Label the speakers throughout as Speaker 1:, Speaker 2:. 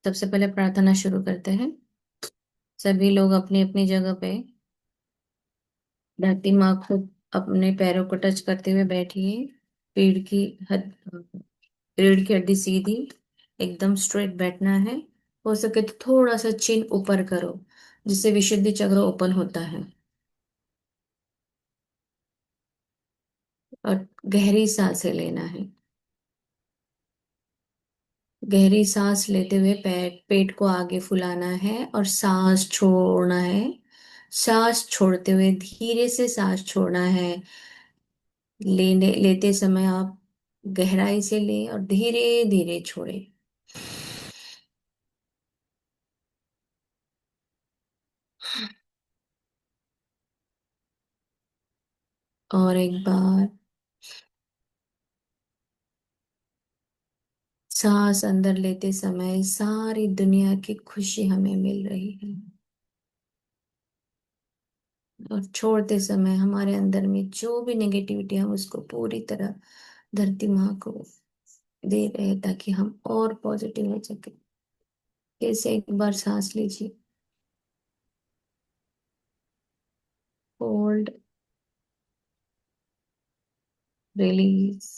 Speaker 1: सबसे पहले प्रार्थना शुरू करते हैं। सभी लोग अपनी अपनी जगह पे धरती माँ को अपने पैरों को टच करते हुए बैठिए। पीठ की हद रीढ़ की हड्डी सीधी, एकदम स्ट्रेट बैठना है। हो सके तो थोड़ा सा चिन ऊपर करो, जिससे विशुद्धि चक्र ओपन होता है। और गहरी सांसें लेना है। गहरी सांस लेते हुए पेट को आगे फुलाना है और सांस छोड़ना है। सांस छोड़ते हुए धीरे से सांस छोड़ना है। लेते समय आप गहराई से लें और धीरे धीरे छोड़ें। और एक बार सांस अंदर लेते समय सारी दुनिया की खुशी हमें मिल रही है, और छोड़ते समय हमारे अंदर में जो भी नेगेटिविटी है हम उसको पूरी तरह धरती माँ को दे रहे हैं, ताकि हम और पॉजिटिव हो सके। फिर से एक बार सांस लीजिए। Hold, release.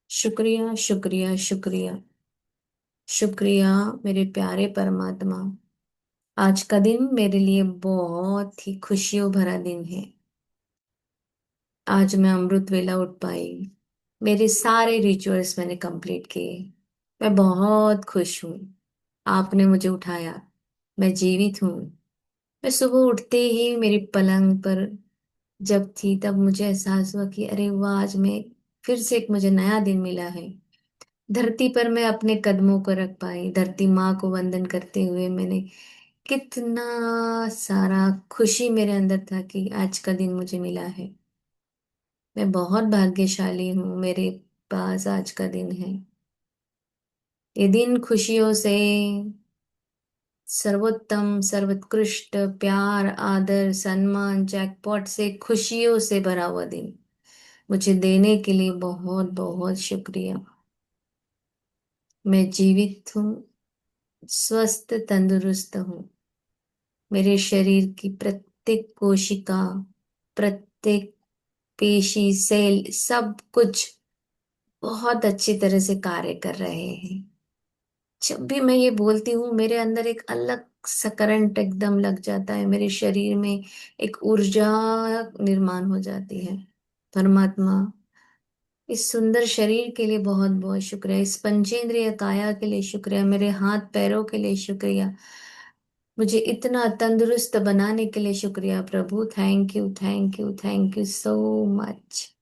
Speaker 1: शुक्रिया, शुक्रिया, शुक्रिया, शुक्रिया मेरे प्यारे परमात्मा। आज का दिन मेरे लिए बहुत ही खुशियों भरा दिन है। आज मैं अमृत वेला उठ पाई। मेरे सारे रिचुअल्स मैंने कंप्लीट किए। मैं बहुत खुश हूँ। आपने मुझे उठाया। मैं जीवित हूँ। मैं सुबह उठते ही मेरी पलंग पर जब थी तब मुझे एहसास हुआ कि अरे वाह, आज मैं फिर से एक मुझे नया दिन मिला है। धरती पर मैं अपने कदमों को रख पाई। धरती माँ को वंदन करते हुए मैंने कितना सारा खुशी मेरे अंदर था कि आज का दिन मुझे मिला है। मैं बहुत भाग्यशाली हूँ, मेरे पास आज का दिन है। ये दिन खुशियों से, सर्वोत्तम सर्वोत्कृष्ट प्यार आदर सम्मान जैकपॉट से, खुशियों से भरा हुआ दिन मुझे देने के लिए बहुत बहुत शुक्रिया। मैं जीवित हूँ, स्वस्थ तंदुरुस्त हूँ। मेरे शरीर की प्रत्येक कोशिका, प्रत्येक पेशी, सेल, सब कुछ बहुत अच्छी तरह से कार्य कर रहे हैं। जब भी मैं ये बोलती हूँ मेरे अंदर एक अलग सा करंट एकदम लग जाता है। मेरे शरीर में एक ऊर्जा निर्माण हो जाती है। परमात्मा, इस सुंदर शरीर के लिए बहुत बहुत शुक्रिया। इस पंचेंद्रिय काया के लिए शुक्रिया। मेरे हाथ पैरों के लिए शुक्रिया। मुझे इतना तंदुरुस्त बनाने के लिए शुक्रिया प्रभु। Thank you, thank you, thank you so much.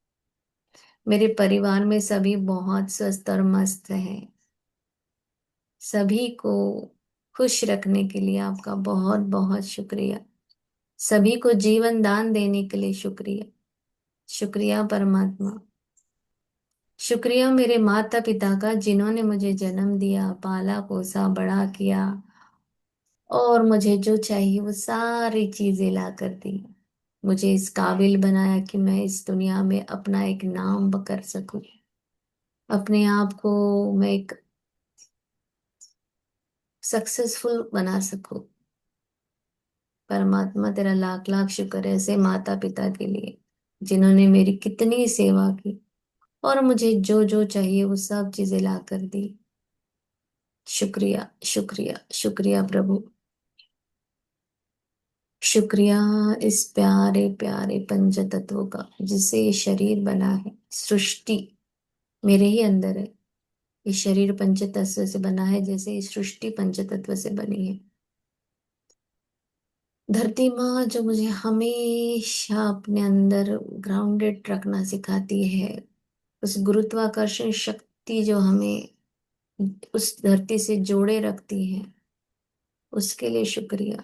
Speaker 1: मेरे परिवार में सभी बहुत स्वस्थ और मस्त हैं। सभी को खुश रखने के लिए आपका बहुत बहुत शुक्रिया। सभी को जीवन दान देने के लिए शुक्रिया। शुक्रिया परमात्मा। शुक्रिया मेरे माता पिता का, जिन्होंने मुझे जन्म दिया, पाला पोसा बड़ा किया, और मुझे जो चाहिए वो सारी चीजें ला कर दी। मुझे इस काबिल बनाया कि मैं इस दुनिया में अपना एक नाम कर सकूं। अपने आप को मैं एक सक्सेसफुल बना सकूं। परमात्मा तेरा लाख लाख शुक्र है ऐसे माता पिता के लिए, जिन्होंने मेरी कितनी सेवा की और मुझे जो जो चाहिए वो सब चीजें ला कर दी। शुक्रिया, शुक्रिया, शुक्रिया प्रभु। शुक्रिया इस प्यारे प्यारे पंच तत्वों का, जिससे ये शरीर बना है। सृष्टि मेरे ही अंदर है। ये शरीर पंच तत्व से बना है, जैसे ये सृष्टि पंच तत्व से बनी है। धरती माँ जो मुझे हमेशा अपने अंदर ग्राउंडेड रखना सिखाती है, उस गुरुत्वाकर्षण शक्ति जो हमें उस धरती से जोड़े रखती है, उसके लिए शुक्रिया।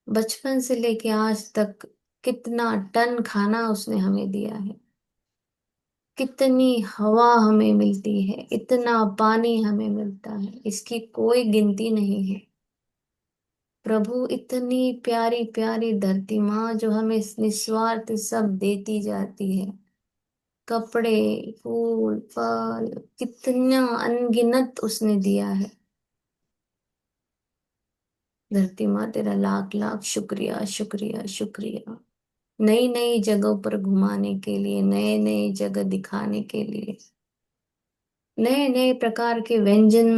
Speaker 1: बचपन से लेके आज तक कितना टन खाना उसने हमें दिया है, कितनी हवा हमें मिलती है, इतना पानी हमें मिलता है, इसकी कोई गिनती नहीं है। प्रभु, इतनी प्यारी प्यारी धरती माँ जो हमें निस्वार्थ सब देती जाती है। कपड़े, फूल, फल, कितना अनगिनत उसने दिया है। धरती माँ तेरा लाख लाख शुक्रिया, शुक्रिया, शुक्रिया। नई नई जगहों पर घुमाने के लिए, नए नए जगह दिखाने के लिए, नए नए प्रकार के व्यंजन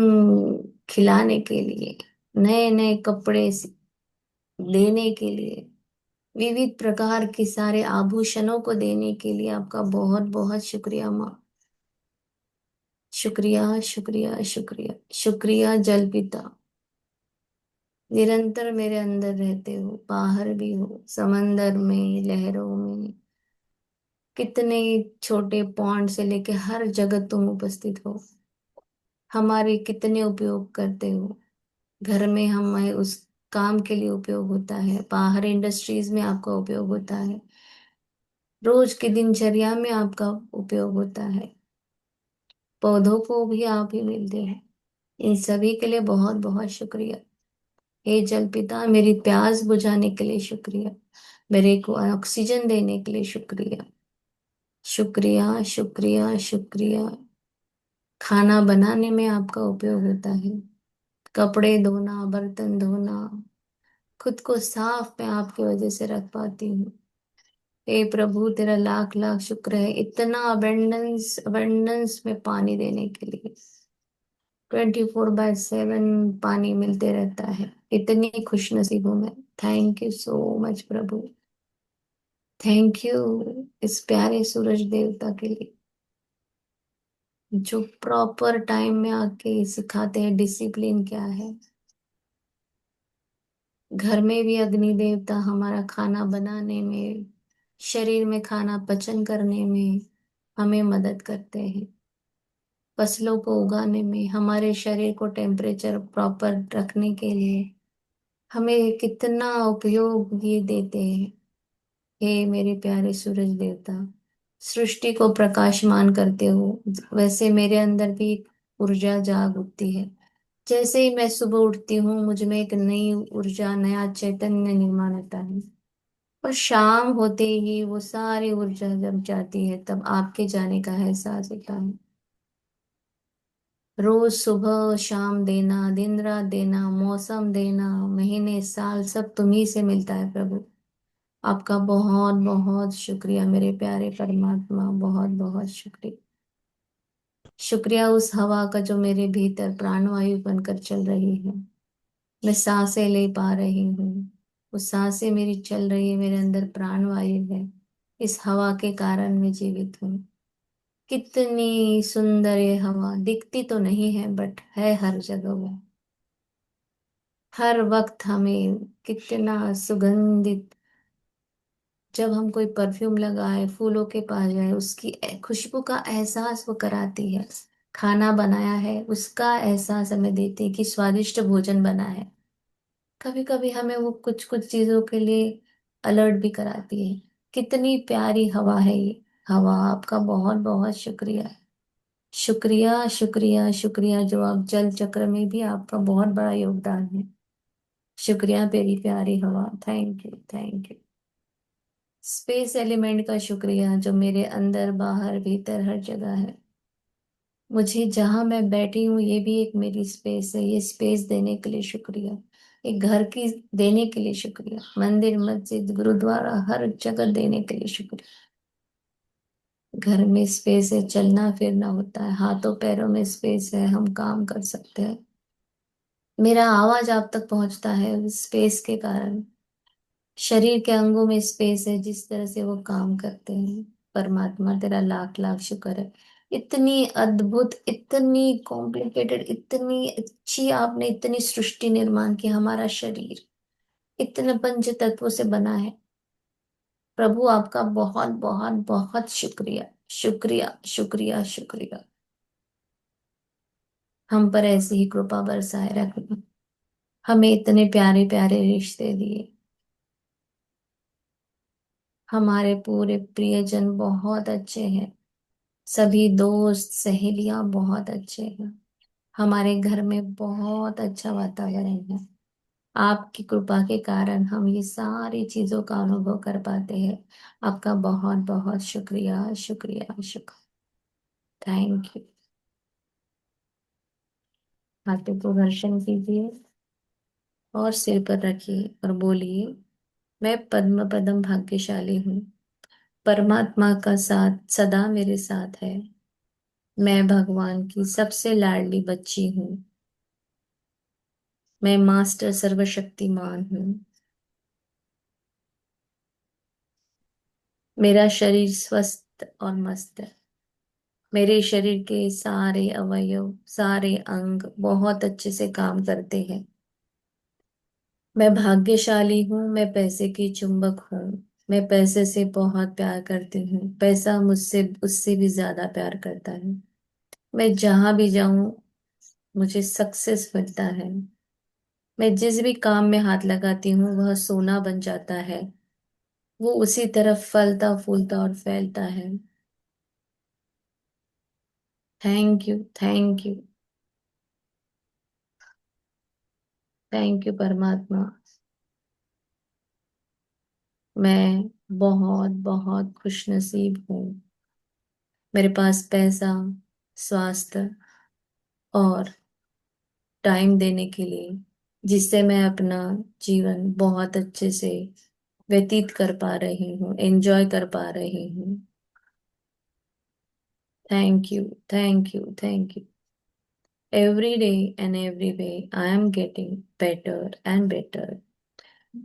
Speaker 1: खिलाने के लिए, नए नए कपड़े देने के लिए, विविध प्रकार के सारे आभूषणों को देने के लिए आपका बहुत बहुत शुक्रिया माँ। शुक्रिया, शुक्रिया, शुक्रिया, शुक्रिया जल पिता। निरंतर मेरे अंदर रहते हो, बाहर भी हो, समंदर में, लहरों में, कितने छोटे पॉन्ड से लेके हर जगह तुम उपस्थित हो। हमारे कितने उपयोग करते हो। घर में हमें उस काम के लिए उपयोग होता है, बाहर इंडस्ट्रीज में आपका उपयोग होता है, रोज की दिनचर्या में आपका उपयोग होता है। पौधों को भी आप ही मिलते हैं। इन सभी के लिए बहुत बहुत शुक्रिया। हे जल पिता, मेरी प्यास बुझाने के लिए शुक्रिया। मेरे को ऑक्सीजन देने के लिए शुक्रिया। शुक्रिया, शुक्रिया, शुक्रिया। खाना बनाने में आपका उपयोग होता है, कपड़े धोना, बर्तन धोना, खुद को साफ मैं आपकी वजह से रख पाती हूँ। हे प्रभु तेरा लाख लाख शुक्र है, इतना अबेंडेंस अबेंडेंस में पानी देने के लिए। 24/7 पानी मिलते रहता है, इतनी खुश नसीब हूं मैं। Thank you so much Prabhu. Thank you इस प्यारे सूरज देवता के लिए, जो प्रॉपर टाइम में आके सिखाते हैं डिसिप्लिन क्या है। घर में भी अग्नि देवता हमारा खाना बनाने में, शरीर में खाना पचन करने में हमें मदद करते हैं। फसलों को उगाने में, हमारे शरीर को टेम्परेचर प्रॉपर रखने के लिए हमें कितना उपयोग ये देते हैं। हे मेरे प्यारे सूरज देवता, सृष्टि को प्रकाशमान करते हो, वैसे मेरे अंदर भी एक ऊर्जा जाग उठती है। जैसे ही मैं सुबह उठती हूँ, मुझ में एक नई ऊर्जा, नया चैतन्य निर्माण होता है। और शाम होते ही वो सारी ऊर्जा जब जाती है, तब आपके जाने का एहसास होता है। रोज सुबह शाम देना, दिन रात देना, मौसम देना, महीने साल सब तुम्ही से मिलता है प्रभु। आपका बहुत बहुत शुक्रिया मेरे प्यारे परमात्मा, बहुत बहुत शुक्रिया। शुक्रिया उस हवा का जो मेरे भीतर प्राणवायु बनकर चल रही है। मैं सांसें ले पा रही हूँ, वो सांसें मेरी चल रही है, मेरे अंदर प्राणवायु है। इस हवा के कारण मैं जीवित हूँ। कितनी सुंदर ये हवा, दिखती तो नहीं है बट है हर जगह वो। हर वक्त हमें कितना सुगंधित, जब हम कोई परफ्यूम लगाए, फूलों के पास जाए, उसकी खुशबू का एहसास वो कराती है। खाना बनाया है उसका एहसास हमें देती है कि स्वादिष्ट भोजन बना है। कभी कभी हमें वो कुछ कुछ चीजों के लिए अलर्ट भी कराती है। कितनी प्यारी हवा है ये हवा। आपका बहुत बहुत शुक्रिया। शुक्रिया, शुक्रिया, शुक्रिया, जो आप जल चक्र में भी आपका बहुत बड़ा योगदान है। शुक्रिया मेरी प्यारी हवा, thank you, thank you. Space element का शुक्रिया, जो मेरे अंदर बाहर भीतर हर जगह है। मुझे जहां मैं बैठी हूँ ये भी एक मेरी स्पेस है, ये स्पेस देने के लिए शुक्रिया। एक घर की देने के लिए शुक्रिया, मंदिर, मस्जिद, गुरुद्वारा हर जगह देने के लिए शुक्रिया। घर में स्पेस है, चलना फिरना होता है, हाथों पैरों में स्पेस है, हम काम कर सकते हैं। मेरा आवाज आप तक पहुंचता है स्पेस के कारण। शरीर के अंगों में स्पेस है, जिस तरह से वो काम करते हैं। परमात्मा तेरा लाख लाख शुक्र है। इतनी अद्भुत, इतनी कॉम्प्लिकेटेड, इतनी अच्छी आपने इतनी सृष्टि निर्माण की। हमारा शरीर इतने पंच तत्वों से बना है। प्रभु आपका बहुत बहुत बहुत शुक्रिया, शुक्रिया, शुक्रिया, शुक्रिया। हम पर ऐसी ही कृपा बरसाए रखना। हमें इतने प्यारे प्यारे रिश्ते दिए। हमारे पूरे प्रियजन बहुत अच्छे हैं। सभी दोस्त सहेलियां बहुत अच्छे हैं। हमारे घर में बहुत अच्छा वातावरण है। आपकी कृपा के कारण हम ये सारी चीजों का अनुभव कर पाते हैं। आपका बहुत बहुत शुक्रिया, शुक्रिया, शुक्रिया। Thank you. हाथों को घर्षण कीजिए और सिर पर रखिए और बोलिए, मैं पद्म पदम भाग्यशाली हूँ। परमात्मा का साथ सदा मेरे साथ है। मैं भगवान की सबसे लाडली बच्ची हूँ। मैं मास्टर सर्वशक्तिमान हूँ। मेरा शरीर स्वस्थ और मस्त है। मेरे शरीर के सारे अवयव, सारे अंग बहुत अच्छे से काम करते हैं। मैं भाग्यशाली हूँ। मैं पैसे की चुंबक हूँ। मैं पैसे से बहुत प्यार करती हूँ। पैसा मुझसे उससे भी ज्यादा प्यार करता है। मैं जहां भी जाऊं मुझे सक्सेस मिलता है। मैं जिस भी काम में हाथ लगाती हूँ वह सोना बन जाता है। वो उसी तरफ फलता फूलता और फैलता है। Thank you, thank you, thank you परमात्मा। मैं बहुत बहुत खुश नसीब हूँ। मेरे पास पैसा, स्वास्थ्य और टाइम देने के लिए, जिससे मैं अपना जीवन बहुत अच्छे से व्यतीत कर पा रही हूँ, एंजॉय कर पा रही हूँ। Thank you, thank you, thank you. Every day and every way, I am getting better and better.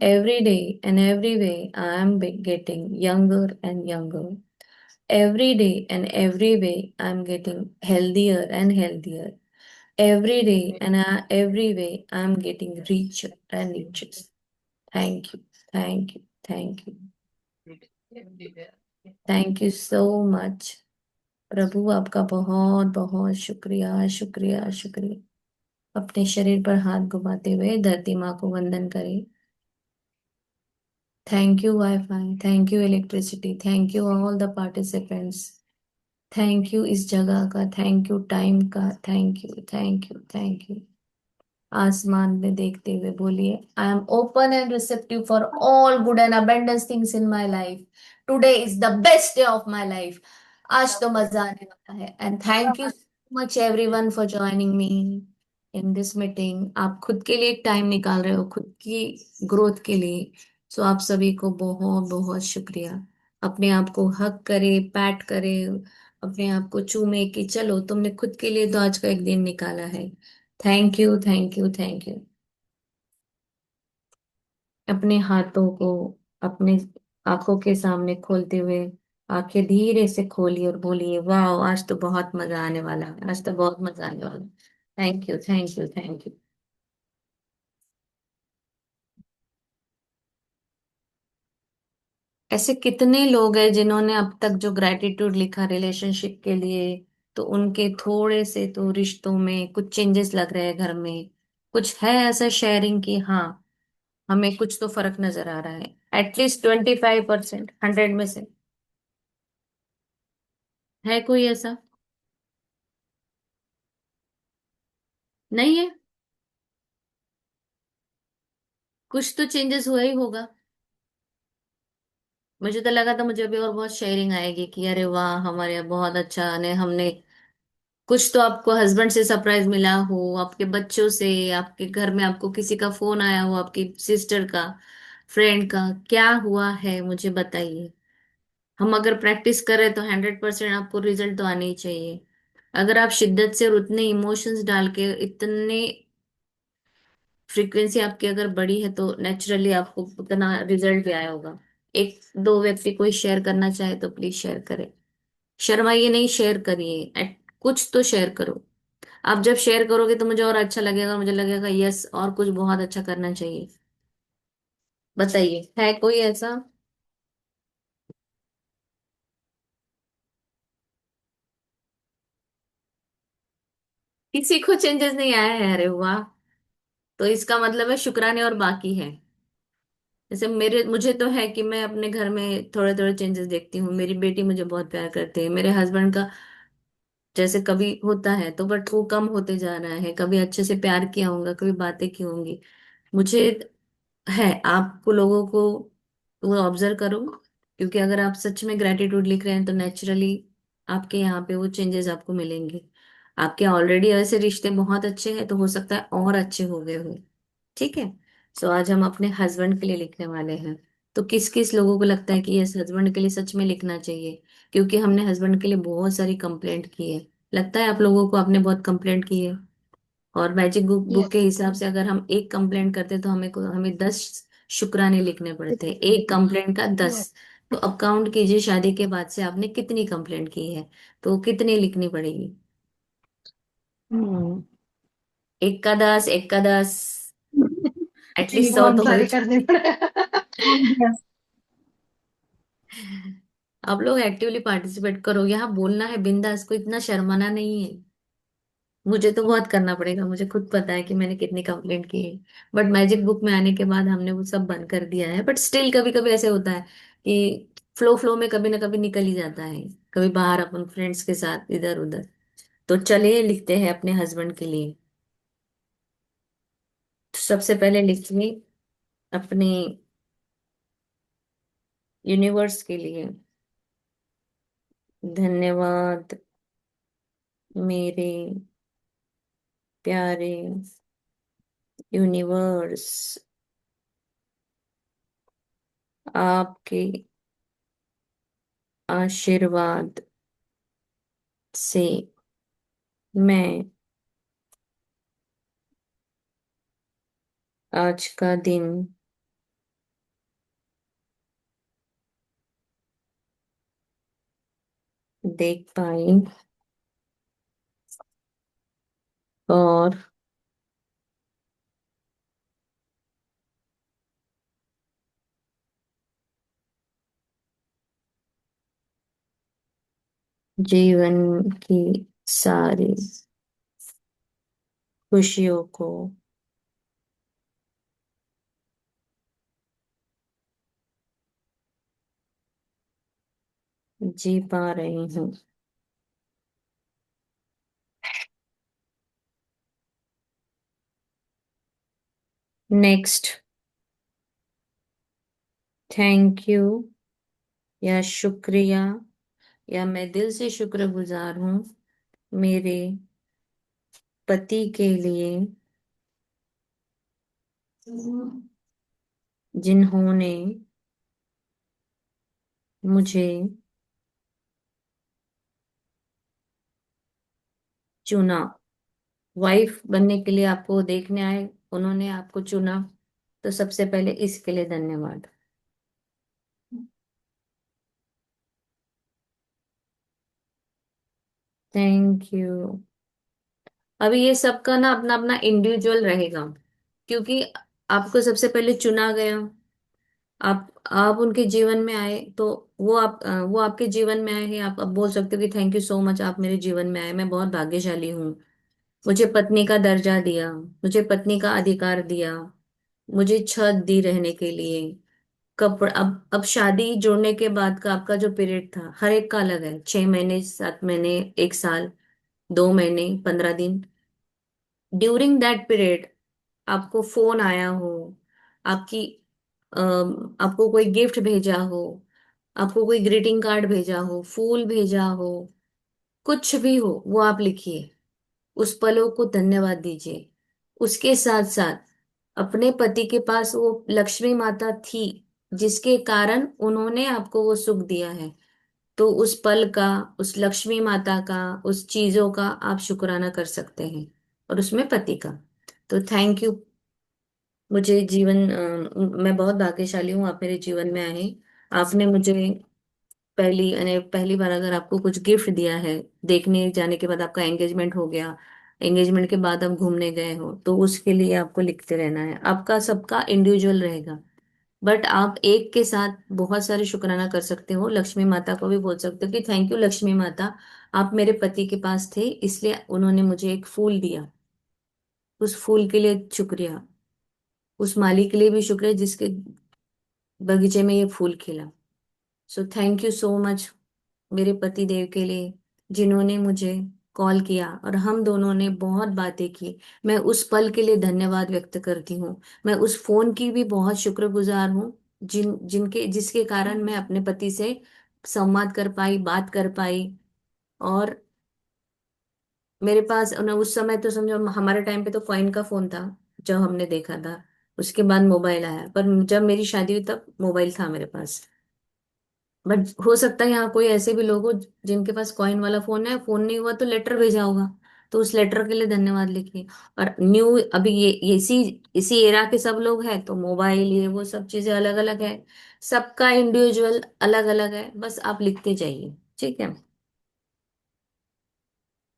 Speaker 1: Every day and every way, I am getting younger and younger. Every day and every way, I am getting healthier and healthier. Every day and every way, I am getting richer and richer. Thank you, thank you, thank you. Thank you so much. प्रभु आपका बहुत बहुत शुक्रिया, शुक्रिया, शुक्रिया। अपने शरीर पर हाथ घुमाते हुए धरती माँ को वंदन करें। Thank you wifi, thank you electricity, thank you all the participants. Thank you इस जगह का, थैंक यू टाइम का, thank you, thank you, thank you. आसमान में देखते हुए बोलिए, I am open and receptive for all good and abundance things in my life. Today is the best day of my life. आज तो मजा आने वाला है। And thank you so much everyone for joining me in this meeting. आप खुद के लिए टाइम निकाल रहे हो, खुद की ग्रोथ के लिए। सो आप सभी को बहुत बहुत शुक्रिया। अपने आप को हक करे, पैट करे, अपने आप को चूमे कि चलो तुमने खुद के लिए तो आज का एक दिन निकाला है। Thank you, thank you, thank you. अपने हाथों को अपने आंखों के सामने खोलते हुए आंखें धीरे से खोलिए और बोलिए, वाह आज तो बहुत मजा आने वाला है, आज तो बहुत मजा आने वाला है। Thank you, thank you, thank you. ऐसे कितने लोग हैं जिन्होंने अब तक जो ग्रेटिट्यूड लिखा रिलेशनशिप के लिए, तो उनके थोड़े से तो रिश्तों में कुछ चेंजेस लग रहे हैं घर में। कुछ है ऐसा शेयरिंग की, हाँ हमें कुछ तो फर्क नजर आ रहा है। एटलीस्ट 25%, 100 में से है कोई ऐसा? नहीं है? कुछ तो चेंजेस हुआ ही होगा। मुझे तो लगा था मुझे अभी और बहुत शेयरिंग आएगी कि अरे वाह हमारे यहाँ बहुत अच्छा ने हमने कुछ तो आपको हस्बैंड से सरप्राइज मिला हो, आपके बच्चों से, आपके घर में आपको किसी का फोन आया हो, आपकी सिस्टर का, फ्रेंड का, क्या हुआ है मुझे बताइए। हम अगर प्रैक्टिस करें तो 100% आपको रिजल्ट तो आने ही चाहिए। अगर आप शिद्दत से और उतने इमोशंस डाल के इतने फ्रीक्वेंसी आपकी अगर बढ़ी है तो नेचुरली आपको उतना रिजल्ट भी आया होगा। एक दो व्यक्ति कोई शेयर करना चाहे तो प्लीज शेयर करें। शर्माइए नहीं, शेयर करिए। कुछ तो शेयर करो। आप जब शेयर करोगे तो मुझे और अच्छा लगेगा, और मुझे लगेगा यस और कुछ बहुत अच्छा करना चाहिए। बताइए, है कोई ऐसा? किसी को चेंजेस नहीं आया है? अरे वाह। तो इसका मतलब है शुक्राने और बाकी है। जैसे मेरे मुझे तो है कि मैं अपने घर में थोड़े थोड़े चेंजेस देखती हूँ। मेरी बेटी मुझे बहुत प्यार करती है। मेरे हस्बैंड का जैसे कभी होता है तो बट वो कम होते जा रहा है। कभी अच्छे से प्यार किया होगा, कभी बातें की होंगी। मुझे है, आपको लोगों को वो ऑब्जर्व करो, क्योंकि अगर आप सच में ग्रेटिट्यूड लिख रहे हैं तो नेचुरली आपके यहाँ पे वो चेंजेस आपको मिलेंगे। आपके ऑलरेडी ऐसे रिश्ते बहुत अच्छे हैं, तो हो सकता है और अच्छे हो गए हो। ठीक है। सो आज हम अपने हस्बैंड के लिए लिखने वाले हैं। तो किस किस लोगों को लगता है कि ये हस्बैंड के लिए सच में लिखना चाहिए? क्योंकि हमने हस्बैंड के लिए बहुत सारी कंप्लेंट की है। लगता है आप लोगों को आपने बहुत कंप्लेंट की है। और मैजिक बुक बुक के
Speaker 2: यस।
Speaker 1: हिसाब से अगर हम एक कंप्लेंट करते तो हमें 10 शुक्राने लिखने पड़ते हैं, एक कंप्लेंट का
Speaker 2: यस।
Speaker 1: 10। तो अब काउंट कीजिए, शादी के बाद से आपने कितनी कंप्लेंट की है, तो कितनी लिखनी पड़ेगी?
Speaker 2: हम्म।
Speaker 1: एक का 10, एक का 10, एटलीस्ट 100
Speaker 2: बहुत
Speaker 1: तो हो ही
Speaker 2: सारे करने पड़े। यस।
Speaker 1: आप लोग एक्टिवली पार्टिसिपेट करो, यहाँ बोलना है बिंदास, को इतना शर्माना नहीं है। मुझे तो बहुत करना पड़ेगा, मुझे खुद पता है कि मैंने कितनी कंप्लेंट की है। बट मैजिक बुक में आने के बाद हमने वो सब बंद कर दिया है, बट स्टिल कभी कभी ऐसे होता है कि फ्लो फ्लो में कभी ना कभी निकल ही जाता है। कभी बाहर अपन फ्रेंड्स के साथ इधर उधर। तो चलिए लिखते हैं अपने हस्बैंड के लिए। तो सबसे पहले लिखिए अपने यूनिवर्स के लिए। धन्यवाद मेरे प्यारे यूनिवर्स, आपके आशीर्वाद से मैं आज का दिन देख पाई और जीवन की सारी खुशियों को जी पा रही हूँ। नेक्स्ट। थैंक यू या शुक्रिया, या मैं दिल से शुक्रगुजार हूँ मेरे पति के लिए, जिन्होंने मुझे चुना। वाइफ बनने के लिए आपको देखने आए, उन्होंने आपको चुना, तो सबसे पहले इसके लिए धन्यवाद। Thank you. अभी ये सबका ना अपना अपना इंडिविजुअल रहेगा, क्योंकि आपको सबसे पहले चुना गया। आप उनके जीवन में आए, तो वो आपके जीवन में आए हैं। आप अब बोल सकते हो कि थैंक यू सो मच, आप मेरे जीवन में आए, मैं बहुत भाग्यशाली हूँ। मुझे पत्नी का दर्जा दिया, मुझे पत्नी का अधिकार दिया, मुझे छत दी रहने के लिए। कपड़ा, अब शादी जोड़ने के बाद का आपका जो पीरियड था हर एक का अलग है, 6 महीने, 7 महीने, 1 साल, 2 महीने, 15 दिन। ड्यूरिंग दैट पीरियड आपको फोन आया हो, आपकी आपको कोई गिफ्ट भेजा हो, आपको कोई ग्रीटिंग कार्ड भेजा हो, फूल भेजा हो, कुछ भी हो, वो आप लिखिए। उस पलों को धन्यवाद दीजिए। उसके साथ साथ अपने पति के पास वो लक्ष्मी माता थी, जिसके कारण उन्होंने आपको वो सुख दिया है। तो उस पल का, उस लक्ष्मी माता का, उस चीजों का आप शुक्राना कर सकते हैं, और उसमें पति का। तो थैंक यू। मुझे मैं बहुत भाग्यशाली हूँ, आप मेरे जीवन में आए। आपने मुझे पहली बार अगर आपको कुछ गिफ्ट दिया है, देखने जाने के बाद आपका एंगेजमेंट हो गया, एंगेजमेंट के बाद आप घूमने गए हो, तो उसके लिए आपको लिखते रहना है। आपका सबका इंडिविजुअल रहेगा, बट आप एक के साथ बहुत सारे शुक्राना कर सकते हो। लक्ष्मी माता को भी बोल सकते हो कि थैंक यू लक्ष्मी माता, आप मेरे पति के पास थे, इसलिए उन्होंने मुझे एक फूल दिया। उस फूल के लिए शुक्रिया। उस माली के लिए भी शुक्रिया जिसके बगीचे में ये फूल खिला। So thank you so much मेरे पति देव के लिए, जिन्होंने मुझे कॉल किया और हम दोनों ने बहुत बातें की। मैं उस पल के लिए धन्यवाद व्यक्त करती हूँ। मैं उस फोन की भी बहुत शुक्रगुजार हूँ, जिनके जिसके कारण मैं अपने पति से संवाद कर पाई, बात कर पाई। और मेरे पास उस समय तो समझो, हमारे टाइम पे तो कॉइन का फोन था जब हमने देखा था। उसके बाद मोबाइल आया, पर जब मेरी शादी हुई तब मोबाइल था मेरे पास। बट हो सकता है यहाँ कोई ऐसे भी लोग हो जिनके पास कॉइन वाला फोन है, फोन नहीं हुआ तो लेटर भेजा होगा। तो उस लेटर के लिए धन्यवाद लिखिए। और न्यू अभी ये इसी इसी एरा के सब लोग हैं तो मोबाइल ये वो सब चीजें अलग अलग है। सबका इंडिविजुअल अलग अलग है, बस आप लिखते जाइए। ठीक है।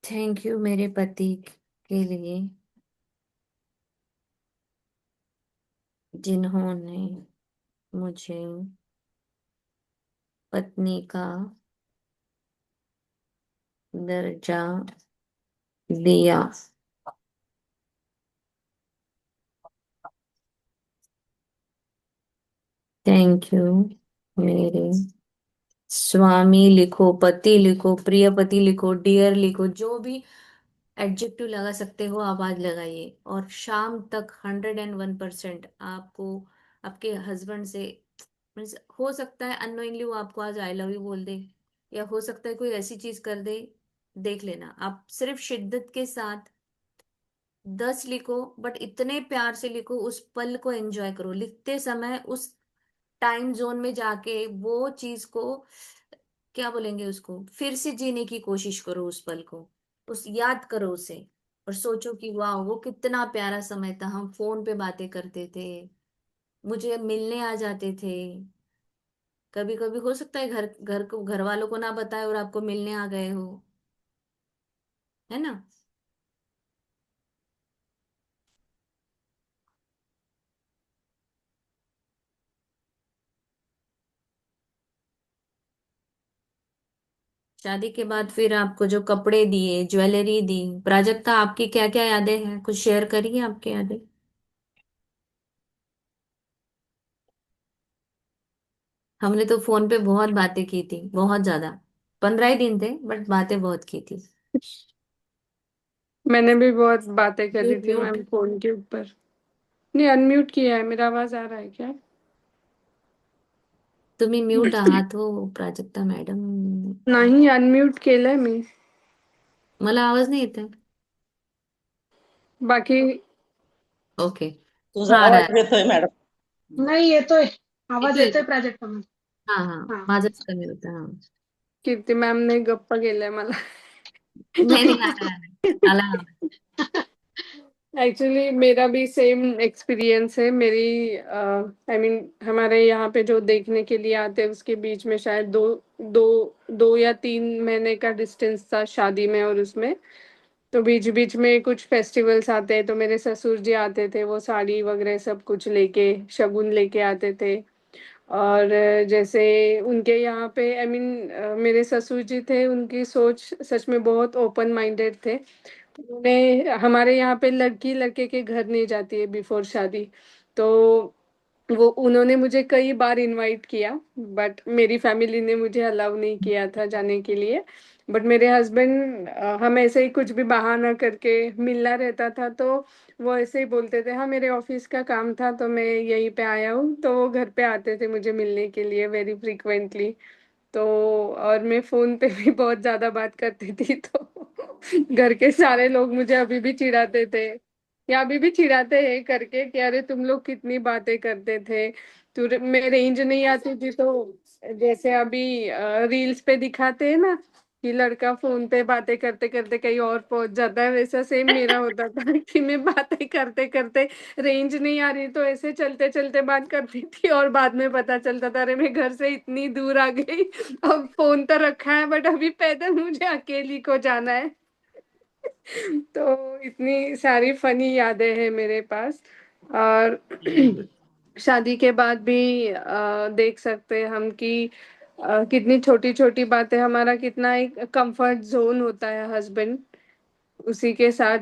Speaker 1: थैंक यू मेरे पति के लिए, जिन्होंने मुझे पत्नी का दर्जा दिया। थैंक यू मेरे स्वामी लिखो, पति लिखो, प्रिय पति लिखो, डियर लिखो, जो भी एडजेक्टिव लगा सकते हो आप आज लगाइए। और शाम तक 101% आपको आपके हस्बैंड से, मीन्स हो सकता है अननोइंगली वो आपको आज आई लव यू बोल दे, या हो सकता है कोई ऐसी चीज कर दे। देख लेना, आप सिर्फ शिद्दत के साथ 10 लिखो, बट इतने प्यार से लिखो, उस पल को एंजॉय करो। लिखते समय उस टाइम जोन में जाके वो चीज को, क्या बोलेंगे उसको, फिर से जीने की कोशिश करो। उस पल को उस याद करो उसे, और सोचो कि वाह वो कितना प्यारा समय था। हम फोन पे बातें करते थे, मुझे मिलने आ जाते थे। कभी कभी हो सकता है घर घर को घर वालों को ना बताए और आपको मिलने आ गए हो, है ना। शादी के बाद फिर आपको जो कपड़े दिए, ज्वेलरी दी, प्राजक्ता आपकी क्या क्या यादें हैं, कुछ शेयर करिए आपकी यादें। हमने तो फोन पे बहुत बातें की थी, बहुत ज्यादा। 15 ही दिन थे बट बातें बहुत की थी।
Speaker 2: मैंने भी बहुत बातें करी
Speaker 1: म्यूट
Speaker 2: थी
Speaker 1: म्यूट।
Speaker 2: मैम फोन के ऊपर। नहीं, अनम्यूट किया है। मेरा आवाज आ रहा है क्या?
Speaker 1: तुम्ही म्यूट आहात हो प्राजक्ता मॅडम.
Speaker 2: नाही, अनम्यूट केलंय मी.
Speaker 1: मला आवाज नाही येत आहे.
Speaker 2: बाकी
Speaker 1: ओके.
Speaker 3: तुझा
Speaker 1: हा
Speaker 3: आवाज
Speaker 1: राय.
Speaker 3: येतोय मॅडम.
Speaker 4: नाही येतोय. आवाज
Speaker 1: येतोय
Speaker 4: येतोय
Speaker 1: येतोय.
Speaker 4: प्राजक्तामध्ये.
Speaker 1: हा हा.
Speaker 4: हा.
Speaker 1: माझाच कमी होता हा.
Speaker 2: कीर्ती मॅम ने गप्पा केलाय मला.
Speaker 1: नाही नाही आला आला आला.
Speaker 2: एक्चुअली मेरा भी सेम एक्सपीरियंस है। मेरी आई मीन हमारे यहाँ पे जो देखने के लिए आते हैं उसके बीच में शायद दो 2 या 3 महीने का डिस्टेंस था शादी में और उसमें। तो बीच बीच में कुछ फेस्टिवल्स आते हैं तो मेरे ससुर जी आते थे, वो साड़ी वगैरह सब कुछ लेके, शगुन लेके आते थे। और जैसे उनके यहाँ पे आई मीन मेरे ससुर जी थे, उनकी सोच सच में बहुत ओपन माइंडेड थे। उन्होंने हमारे यहाँ पे लड़की लड़के के घर नहीं जाती है बिफोर शादी। तो वो उन्होंने मुझे कई बार इनवाइट किया, बट मेरी फैमिली ने मुझे अलाउ नहीं किया था जाने के लिए। बट मेरे हस्बैंड, हम ऐसे ही कुछ भी बहाना करके मिलना रहता था तो वो ऐसे ही बोलते थे हाँ मेरे ऑफिस का काम था तो मैं यहीं पे आया हूँ, तो वो घर पे आते थे मुझे मिलने के लिए वेरी फ्रिक्वेंटली। तो और मैं फोन पे भी बहुत ज्यादा बात करती थी तो घर के सारे लोग मुझे अभी भी चिढ़ाते थे, या अभी भी चिढ़ाते हैं करके कि अरे तुम लोग कितनी बातें करते थे। मैं रेंज नहीं आती थी तो जैसे अभी रील्स पे दिखाते हैं ना कि लड़का फोन पे बातें करते करते कहीं और पहुंच जाता है, वैसा सेम मेरा होता था कि मैं बातें करते करते रेंज नहीं आ रही तो ऐसे चलते चलते बात करती थी और बाद में पता चलता था अरे मैं घर से इतनी दूर आ गई। अब फोन तो रखा है बट अभी पैदल मुझे अकेली को जाना है। तो इतनी सारी फनी यादें हैं मेरे पास। और शादी के बाद भी देख सकते हैं हम कि कितनी छोटी छोटी बातें, हमारा कितना एक कंफर्ट जोन होता है हस्बैंड, उसी के साथ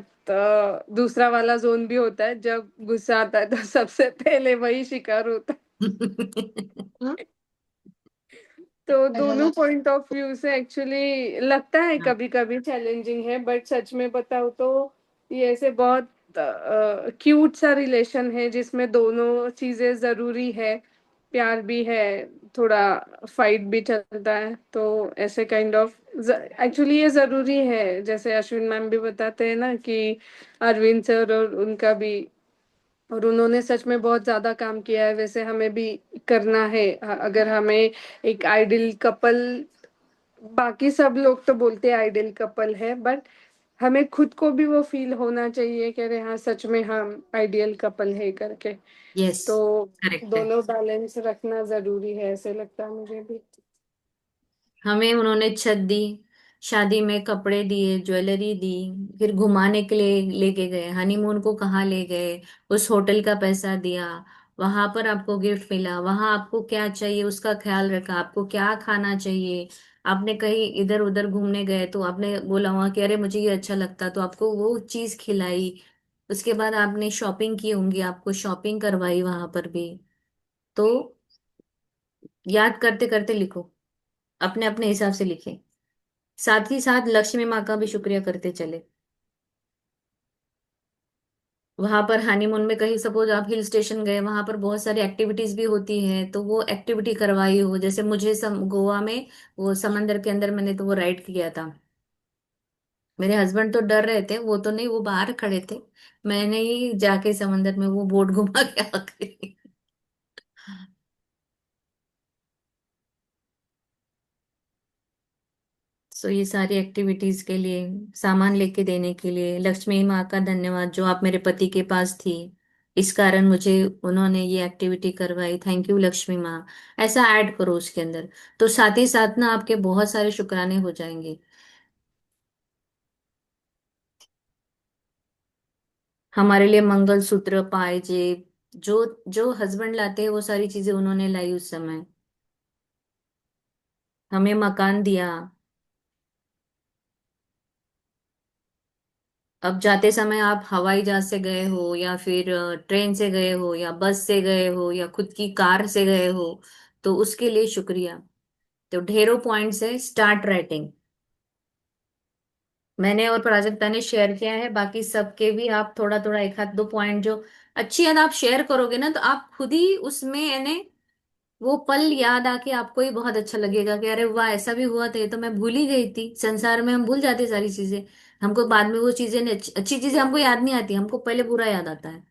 Speaker 2: दूसरा वाला जोन भी होता है। जब गुस्सा आता है तो सबसे पहले वही शिकार होता है। तो दोनों
Speaker 4: गलत।
Speaker 2: पॉइंट ऑफ व्यू से एक्चुअली लगता है
Speaker 1: हाँ।
Speaker 2: कभी कभी चैलेंजिंग है, बट सच में बताओ तो ये ऐसे बहुत क्यूट सा रिलेशन है जिसमें दोनों चीजें जरूरी है। प्यार भी है, थोड़ा फाइट भी चलता है, तो ऐसे काइंड ऑफ एक्चुअली ये जरूरी है। जैसे अश्विन मैम भी बताते हैं ना कि अरविंद सर और उनका भी, और उन्होंने सच में बहुत ज्यादा काम किया है, वैसे हमें भी करना है। अगर हमें एक आइडियल कपल, बाकी सब लोग तो बोलते हैं आइडियल कपल है, बट हमें खुद को भी वो फील होना चाहिए कि अरे हाँ सच में हम आइडियल कपल है करके।
Speaker 1: यस,
Speaker 2: तो
Speaker 1: करेक्ट है।
Speaker 2: दोनों बैलेंस रखना जरूरी है, ऐसे लगता है मुझे भी।
Speaker 1: हमें उन्होंने छत दी, शादी में कपड़े दिए, ज्वेलरी दी, फिर घुमाने के लिए लेके गए, हनीमून को कहाँ ले गए, उस होटल का पैसा दिया, वहां पर आपको गिफ्ट मिला, वहां आपको क्या चाहिए उसका ख्याल रखा, आपको क्या खाना चाहिए। आपने कहीं इधर उधर घूमने गए तो आपने बोला वहां कि अरे मुझे ये अच्छा लगता, तो आपको वो चीज खिलाई। उसके बाद आपने शॉपिंग की होंगी, आपको शॉपिंग करवाई वहां पर भी। तो याद करते करते लिखो, अपने अपने हिसाब से लिखे, साथ ही साथ लक्ष्मी माँ का भी शुक्रिया करते चले। वहां पर हनीमून में कहीं सपोज आप हिल स्टेशन गए, वहां पर बहुत सारी एक्टिविटीज भी होती हैं, तो वो एक्टिविटी करवाई हो, जैसे मुझे गोवा में वो समंदर के अंदर मैंने तो वो राइड किया था। मेरे हस्बैंड तो डर रहे थे, वो तो नहीं, वो बाहर खड़े थे। मैंने ही जाके समंदर में वो बोट घुमा के आ गई। सो ये सारी एक्टिविटीज के लिए, सामान लेके देने के लिए लक्ष्मी माँ का धन्यवाद, जो आप मेरे पति के पास थी, इस कारण मुझे उन्होंने ये एक्टिविटी करवाई, थैंक यू लक्ष्मी माँ। ऐसा ऐड करो उसके अंदर, तो साथ ही साथ ना आपके बहुत सारे शुक्राने हो जाएंगे। हमारे लिए मंगलसूत्र, पायजेब, जो जो हस्बैंड लाते हैं वो सारी चीजें उन्होंने लाई उस समय। हमें मकान दिया। अब जाते समय आप हवाई जहाज से गए हो या फिर ट्रेन से गए हो या बस से गए हो या खुद की कार से गए हो, तो उसके लिए शुक्रिया। तो ढेरों पॉइंट्स है, स्टार्ट राइटिंग। मैंने और प्राजक्ता ने शेयर किया है, बाकी सबके भी आप थोड़ा थोड़ा एक हाथ दो पॉइंट जो अच्छी याद आप शेयर करोगे ना, तो आप खुद ही उसमें यानी वो पल याद आके आपको ही बहुत अच्छा लगेगा कि अरे वाह ऐसा भी हुआ था, ये तो मैं भूल ही गई थी। संसार में हम भूल जाते हैं सारी चीजें, हमको बाद में वो चीजें नहीं, अच्छी चीजें हमको याद नहीं आती, हमको पहले बुरा याद आता है।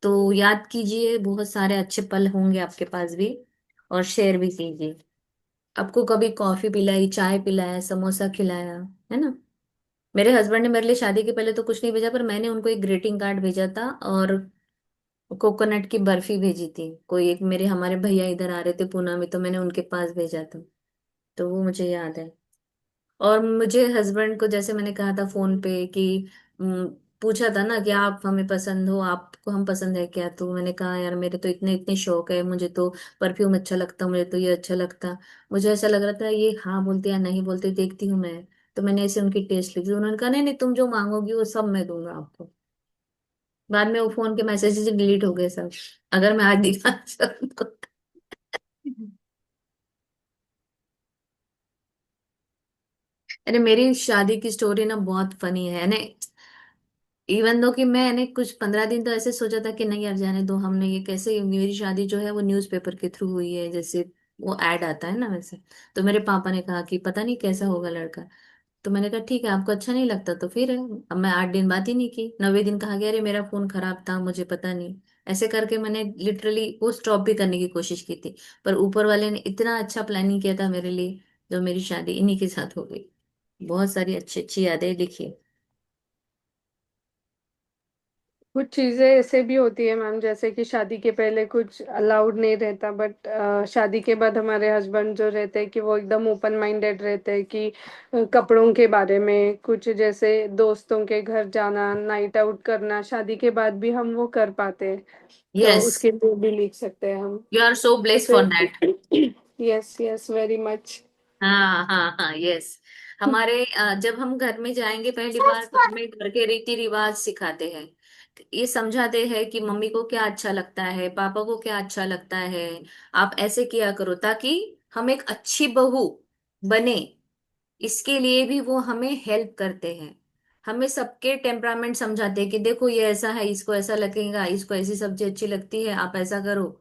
Speaker 1: तो याद कीजिए, बहुत सारे अच्छे पल होंगे आपके पास भी, और शेयर भी कीजिए। आपको कभी कॉफी पिलाई, चाय पिलाया, समोसा खिलाया, है ना। मेरे हस्बैंड ने मेरे लिए शादी के पहले तो कुछ नहीं भेजा, पर मैंने उनको एक ग्रीटिंग कार्ड भेजा था, और कोकोनट की बर्फी भेजी थी। कोई एक मेरे हमारे भैया इधर आ रहे थे पूना में, तो मैंने उनके पास भेजा था, तो वो मुझे याद है। और मुझे हस्बैंड को जैसे मैंने कहा था फोन पे कि उम, पूछा था ना कि आप हमें पसंद हो, आपको हम पसंद है क्या, तो मैंने कहा यार मेरे तो इतने इतने शौक है, मुझे तो परफ्यूम अच्छा लगता, मुझे तो ये अच्छा लगता। मुझे ऐसा लग रहा था ये हाँ बोलते या नहीं बोलते, देखती हूँ मैं। तो मैंने ऐसे उनकी टेस्ट ली थी, उन्होंने कहा नहीं नहीं, तुम जो मांगोगी वो सब मैं दूंगा आपको। बाद में वो फोन के मैसेजेस डिलीट हो गए सब, अगर मैं आज दिखा तो। अरे मेरी शादी की स्टोरी ना बहुत फनी है ने। इवन दो कि मैंने कुछ 15 दिन तो ऐसे सोचा था कि नहीं यार जाने दो, हमने ये कैसे, मेरी शादी जो है वो न्यूज़पेपर के थ्रू हुई है, जैसे वो ऐड आता है ना वैसे। तो मेरे पापा ने कहा कि पता नहीं कैसा होगा लड़का। तो मैंने कहा ठीक है, आपको अच्छा नहीं लगता तो फिर है। अब मैं 8 दिन बात ही नहीं की, 9वें दिन कहा गया अरे मेरा फोन खराब था, मुझे पता नहीं। ऐसे करके मैंने लिटरली वो स्टॉप भी करने की कोशिश की थी, पर ऊपर वाले ने इतना अच्छा प्लानिंग किया था मेरे लिए, जो मेरी शादी इन्हीं के साथ हो गई। बहुत सारी अच्छी अच्छी यादें लिखी।
Speaker 2: कुछ चीजें ऐसे भी होती है मैम, जैसे कि शादी के पहले कुछ अलाउड नहीं रहता, बट शादी के बाद हमारे हस्बैंड जो रहते हैं कि वो एकदम ओपन माइंडेड रहते हैं कि कपड़ों के बारे में कुछ, जैसे दोस्तों के घर जाना, नाइट आउट करना, शादी के बाद भी हम वो कर पाते हैं। तो
Speaker 1: यस,
Speaker 2: उसके लिए भी लिख सकते हैं हम।
Speaker 1: यू आर सो
Speaker 2: तो
Speaker 1: ब्लेस्ड फॉर दैट।
Speaker 2: फिर यस यस वेरी मच।
Speaker 1: हाँ हाँ हाँ, यस। हमारे जब हम घर में जाएंगे पहली बार, तो हमें घर के रीति रिवाज सिखाते हैं, ये समझाते हैं कि मम्मी को क्या अच्छा लगता है, पापा को क्या अच्छा लगता है, आप ऐसे किया करो ताकि हम एक अच्छी बहू बने, इसके लिए भी वो हमें हेल्प करते हैं। हमें सबके टेम्परामेंट समझाते हैं कि देखो ये ऐसा है, इसको ऐसा लगेगा, इसको ऐसी सब्जी अच्छी लगती है, आप ऐसा करो।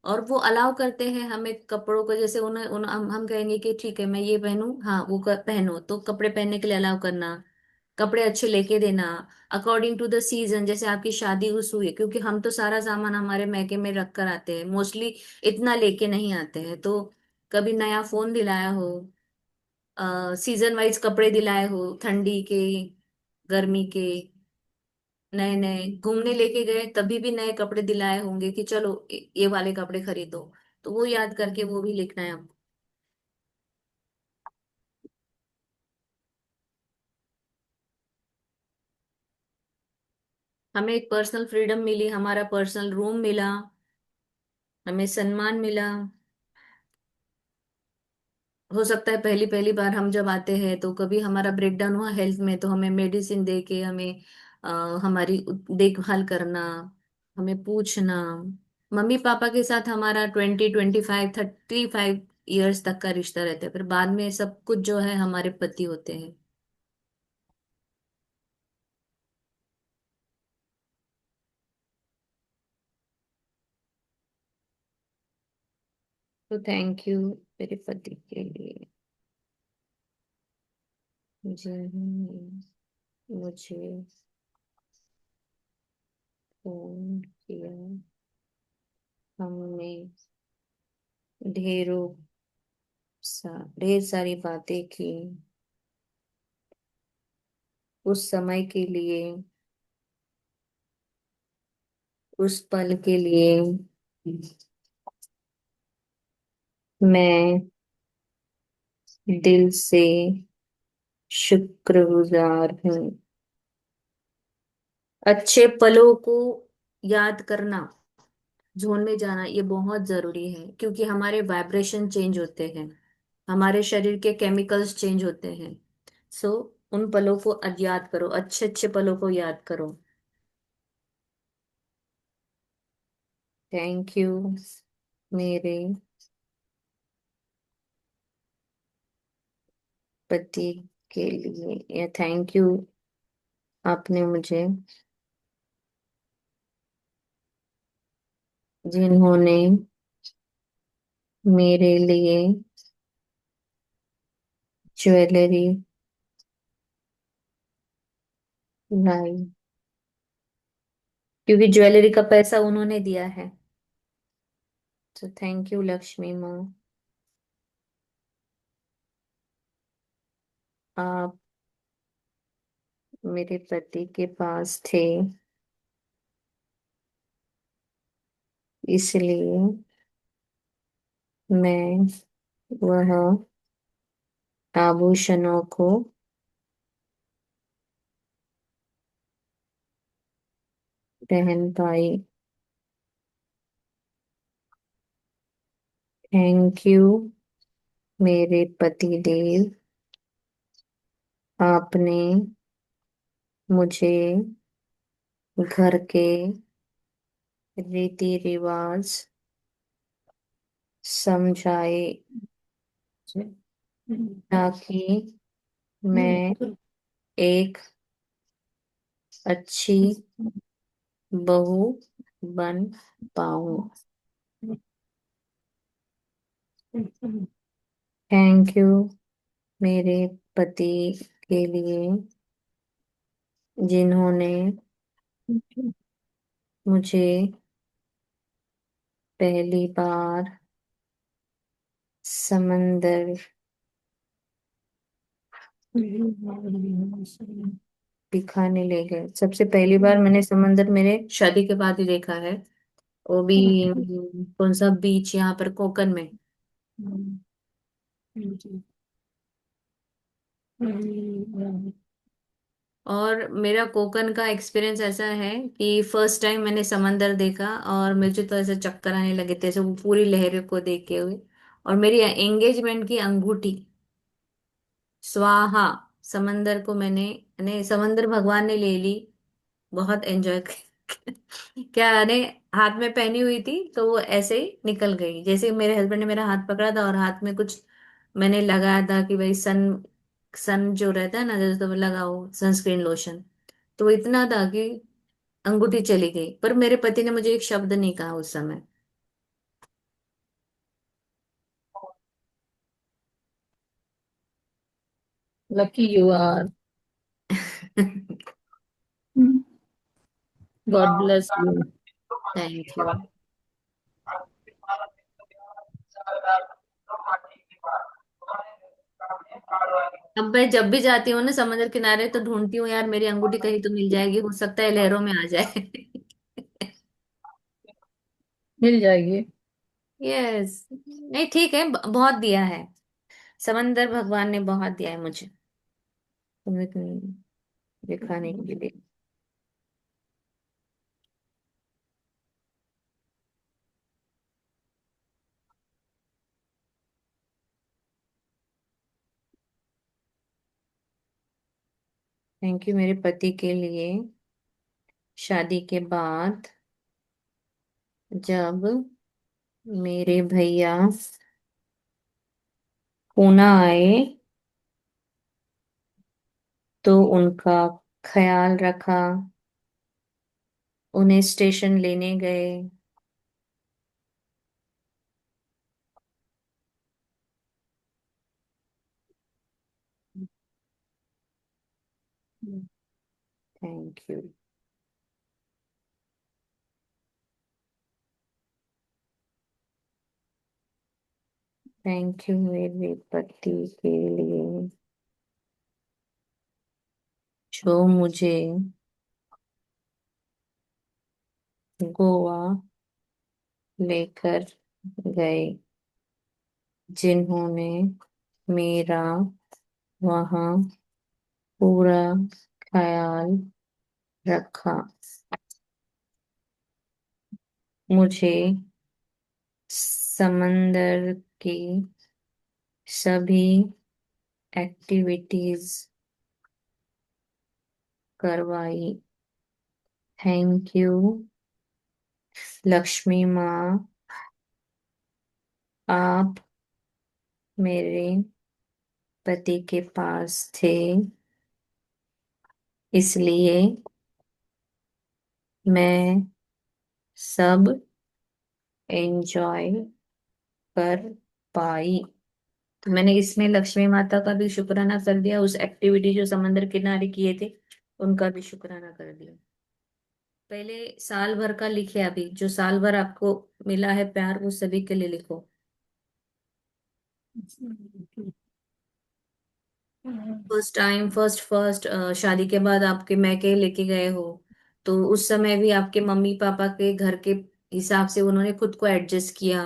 Speaker 1: और वो अलाउ करते हैं हमें कपड़ों को, जैसे हम कहेंगे कि ठीक है मैं ये पहनूं, हाँ वो पहनो, तो कपड़े पहनने के लिए अलाउ करना, कपड़े अच्छे लेके देना अकॉर्डिंग टू द सीजन। जैसे आपकी शादी उस हुई है, क्योंकि हम तो सारा सामान हमारे मैके में रख कर आते हैं, मोस्टली इतना लेके नहीं आते हैं। तो कभी नया फोन दिलाया हो, सीजन वाइज कपड़े दिलाए हो, ठंडी के, गर्मी के, नए नए घूमने लेके गए तभी भी नए कपड़े दिलाए होंगे कि चलो ये वाले कपड़े खरीदो। तो वो याद करके वो भी लिखना है आपको। हमें एक पर्सनल फ्रीडम मिली, हमारा पर्सनल रूम मिला, हमें सम्मान मिला। हो सकता है पहली पहली बार हम जब आते हैं तो कभी हमारा ब्रेकडाउन हुआ हेल्थ में, तो हमें मेडिसिन दे के हमें अ, हमारी देखभाल करना, हमें पूछना। मम्मी पापा के साथ हमारा 20, 25, 35 ईयर्स तक का रिश्ता रहता है, फिर बाद में सब कुछ जो है हमारे पति होते हैं। तो थैंक यू मेरे पति के लिए, जिन्होंने मुझे फोन किया, हमने ढेरों ढेर सारी बातें की, उस समय के लिए, उस पल के लिए मैं दिल से शुक्रगुजार हूँ। अच्छे पलों को याद करना, झोन में जाना, ये बहुत जरूरी है, क्योंकि हमारे वाइब्रेशन चेंज होते हैं, हमारे शरीर के केमिकल्स चेंज होते हैं। सो उन पलों को याद करो, अच्छे अच्छे पलों को याद करो। थैंक यू मेरे पति के लिए, या थैंक यू आपने मुझे, जिन्होंने मेरे लिए ज्वेलरी लाई, क्योंकि ज्वेलरी का पैसा उन्होंने दिया है। तो थैंक यू लक्ष्मी माँ, आप मेरे पति के पास थे, इसलिए मैं वह आभूषणों को पहन पाई। थैंक यू मेरे पति देव, आपने मुझे घर के रीति रिवाज समझाए, ताकि मैं एक अच्छी बहू बन पाऊं। थैंक यू मेरे पति के लिए, जिन्होंने मुझे पहली बार समंदर दिखाने ले गए। सबसे पहली बार मैंने समंदर मेरे शादी के बाद ही देखा है, वो भी कौन सा बीच, यहाँ पर कोकन में। और मेरा कोकन का एक्सपीरियंस ऐसा है कि फर्स्ट टाइम मैंने समंदर देखा और मुझे तो ऐसे चक्कर आने लगे थे, ऐसे वो पूरी लहरों को देखे हुए। और मेरी एंगेजमेंट की अंगूठी स्वाहा, समंदर को मैंने समंदर भगवान ने ले ली। बहुत एंजॉय क्या ने हाथ में पहनी हुई थी तो वो ऐसे ही निकल गई, जैसे मेरे हस्बैंड ने मेरा हाथ पकड़ा था और हाथ में कुछ मैंने लगाया था कि भाई सन सन जो रहता है ना, जैसे तो लगाओ सनस्क्रीन लोशन, तो वो इतना था कि अंगूठी चली गई, पर मेरे पति ने मुझे एक शब्द नहीं कहा उस समय।
Speaker 3: Lucky you are. God bless you.
Speaker 1: Thank you. अब मैं जब भी जाती हूँ ना समुद्र किनारे तो ढूंढती हूँ यार, मेरी अंगूठी कहीं तो मिल जाएगी, हो सकता है लहरों में आ जाए।
Speaker 3: मिल जाएगी।
Speaker 1: यस, नहीं ठीक है, बहुत दिया है समंदर, भगवान ने बहुत दिया है मुझे, तुम्हें दिखाने के लिए। थैंक यू मेरे पति के लिए। शादी के बाद जब मेरे भैया पूना आए तो उनका ख्याल रखा, उन्हें स्टेशन लेने गए। Thank you. थैंक यू मेरे पति के लिए जो मुझे गोवा लेकर गए, जिन्होंने मेरा वहाँ पूरा ख्याल रखा, मुझे समंदर की सभी एक्टिविटीज करवाई। थैंक यू लक्ष्मी माँ, आप मेरे पति के पास थे, इसलिए मैं सब एंजॉय कर पाई। तो मैंने इसमें लक्ष्मी माता का भी शुक्राना कर दिया, उस एक्टिविटी जो समंदर किनारे किए थे उनका भी शुक्राना कर दिया। पहले साल भर का लिखे, अभी जो साल भर आपको मिला है प्यार वो सभी के लिए लिखो। फर्स्ट टाइम, फर्स्ट फर्स्ट शादी के बाद आपके मैके लेके गए हो, तो उस समय भी आपके मम्मी पापा के घर के हिसाब से उन्होंने खुद को एडजस्ट किया।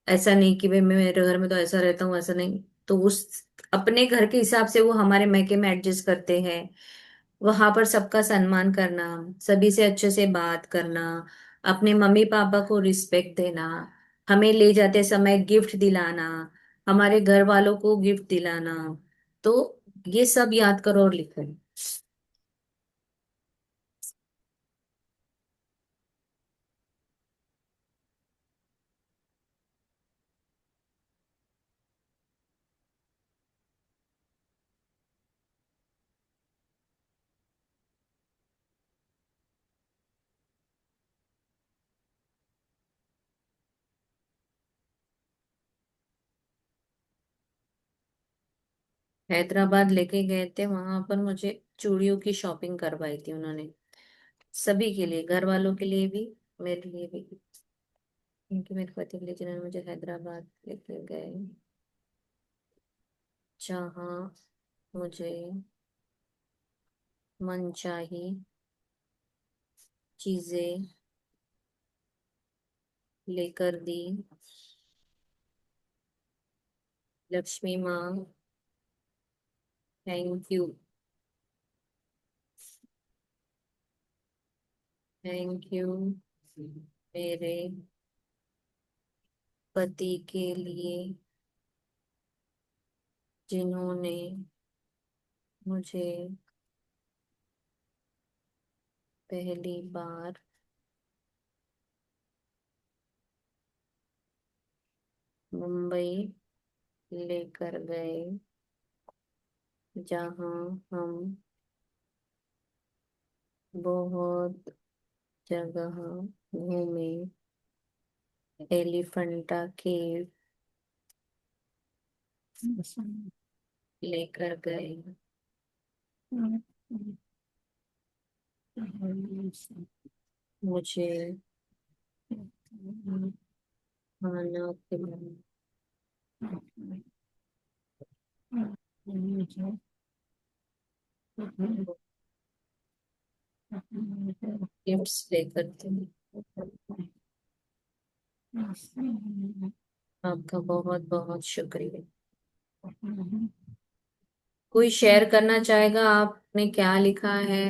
Speaker 1: ऐसा नहीं कि भाई मैं मेरे घर में तो ऐसा रहता हूँ, ऐसा नहीं, तो उस अपने घर के हिसाब से वो हमारे मैके में एडजस्ट करते हैं। वहां पर सबका सम्मान करना, सभी से अच्छे से बात करना, अपने मम्मी पापा को रिस्पेक्ट देना, हमें ले जाते समय गिफ्ट दिलाना, हमारे घर वालों को गिफ्ट दिलाना, तो ये सब याद करो और लिखो। हैदराबाद लेके गए थे, वहां पर मुझे चूड़ियों की शॉपिंग करवाई थी उन्होंने, सभी के लिए, घर वालों के लिए भी, मेरे लिए भी, क्योंकि मेरे पति के लिए जिन्होंने मुझे हैदराबाद लेके गए, जहाँ मुझे मनचाही चीजें लेकर दी। लक्ष्मी माँ, थैंक यू। थैंक यू मेरे पति के लिए जिन्होंने मुझे पहली बार मुंबई लेकर गए, जहां हम बहुत जगह घूमे, एलिफेंटा केव लेकर गए, मुझे खाना खिलाया, गिफ्ट्स लेकर थे। आपका बहुत बहुत शुक्रिया। कोई शेयर करना चाहेगा आपने क्या लिखा है?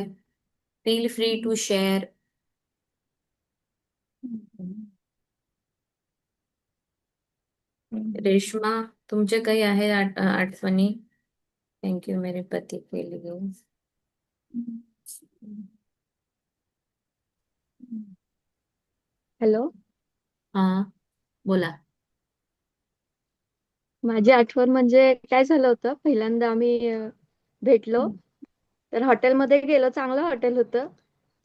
Speaker 1: Feel free to share. Reshma, तुमचे काही आहे आठवणी? थँक्यू मेरे पति के लिए।
Speaker 5: हॅलो,
Speaker 1: हाँ, बोला।
Speaker 5: माझी आठवण म्हणजे काय झालं होतं, पहिल्यांदा आम्ही भेटलो तर हॉटेलमध्ये गेलो. चांगलं हॉटेल होतं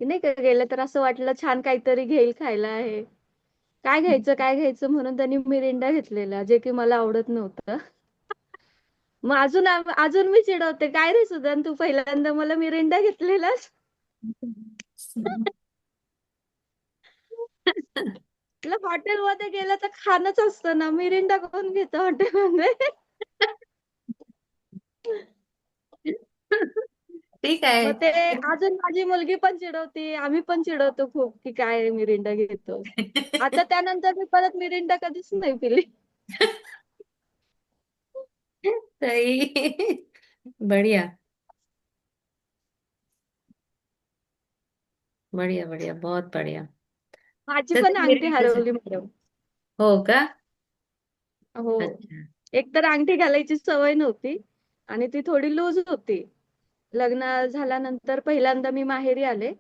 Speaker 5: की नाही का, गेलं तर असं वाटलं छान काहीतरी घेईल खायला आहे. काय घ्यायचं म्हणून त्यांनी मिरिंडा घेतलेला, जे की मला आवडत नव्हतं. मग अजून मी चिडवते, काय रे सुदान, तू पहिल्यांदा मला मिरिंडा घेतलेलास. म्हटलं हॉटेलमध्ये गेलं तर खाणंच असतं ना, मिरिंडा कोण घेतं हॉटेलमध्ये.
Speaker 1: ठीक आहे.
Speaker 5: मग ते अजून माझी मुलगी पण चिडवते, आम्ही पण चिडवतो खूप की काय मिरिंडा घेतो. आता त्यानंतर मी परत मिरिंडा कधीच नाही पिली.
Speaker 1: सही। बढ़िया बढ़िया बढ़िया, बहुत बढ़िया।
Speaker 5: माझी पण
Speaker 1: तसे
Speaker 5: अंगठी
Speaker 1: मिरिंडा
Speaker 5: हरवली मॅडम.
Speaker 1: हो का?
Speaker 5: हो,
Speaker 1: अच्छा।
Speaker 5: एक तर अंगठी घालायची सवय नव्हती आणि ती थोडी लूज होती. लग्न झाल्यानंतर पहिल्यांदा मी माहेरी आले,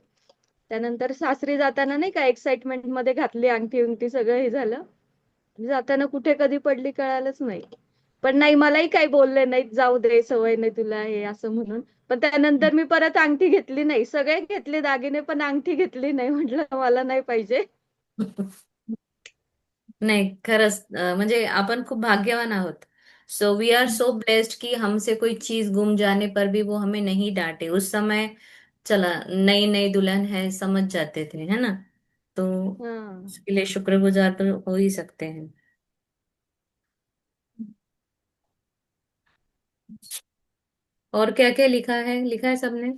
Speaker 5: त्यानंतर सासरी जाताना नाही का एक्साइटमेंट मध्ये घातली अंगठी उंगठी, सगळं हे झालं. जाताना कुठे कधी पडली कळालंच नाही. पण नाही, मलाही काही बोलले नाहीत, जाऊ दे सवय नाही तुला हे असं म्हणून. पण त्यानंतर मी परत अंगठी घेतली नाही. सगळे घेतले दागिने पण अंगठी घेतली नाही. म्हटलं मला नाही पाहिजे.
Speaker 1: नहीं, खरंच म्हणजे आपण खूप भाग्यवान आहोत। So we are so blessed कि हमसे कोई चीज गुम जाने पर भी वो हमें नहीं डांटे। उस समय चला, नई नई दुल्हन है, समझ जाते थे, है ना? तो
Speaker 5: हा.
Speaker 1: उसके लिए शुक्रगुजार तो हो ही सकते हैं। और क्या क्या लिखा है सबने?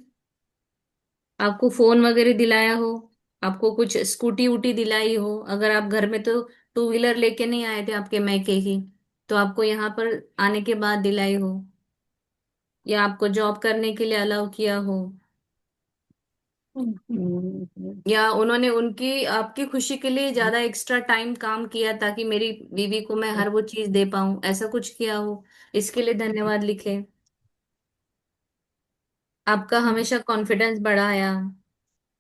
Speaker 1: आपको फोन वगैरह दिलाया हो, आपको कुछ स्कूटी वूटी दिलाई हो, अगर आप घर में तो टू व्हीलर लेके नहीं आए थे आपके मैके की, तो आपको यहाँ पर आने के बाद दिलाई हो, या आपको जॉब करने के लिए अलाउ किया हो, या उन्होंने उनकी आपकी खुशी के लिए ज्यादा एक्स्ट्रा टाइम काम किया ताकि मेरी बीवी को मैं हर वो चीज दे पाऊं, ऐसा कुछ किया हो, इसके लिए धन्यवाद लिखे। आपका हमेशा कॉन्फिडेंस बढ़ाया,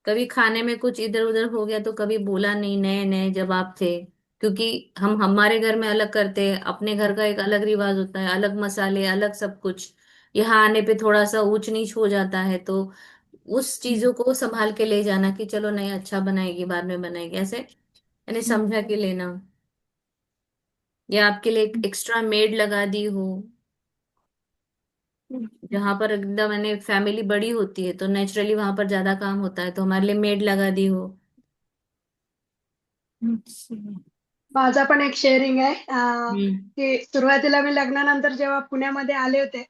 Speaker 1: कभी खाने में कुछ इधर उधर हो गया तो कभी बोला नहीं, नए नए जब आप थे, क्योंकि हम हमारे घर में अलग करते हैं, अपने घर का एक अलग रिवाज होता है, अलग मसाले, अलग सब कुछ। यहाँ आने पे थोड़ा सा ऊंच नीच हो जाता है, तो उस चीजों को संभाल के ले जाना कि चलो नहीं, अच्छा बनाएगी, बाद में बनाएगी, ऐसे यानी समझा के लेना। या आपके लिए एक एक्स्ट्रा मेड लगा दी हो, जहां पर एकदम मैंने फैमिली बड़ी होती है तो नेचुरली वहां पर ज्यादा काम होता है, तो हमारे लिए मेड लगा दी हो।
Speaker 4: माझा पण एक शेअरिंग आहे
Speaker 1: हम्म।
Speaker 4: की सुरुवातीला मी लग्नानंतर जेव्हा पुण्यामध्ये आले होते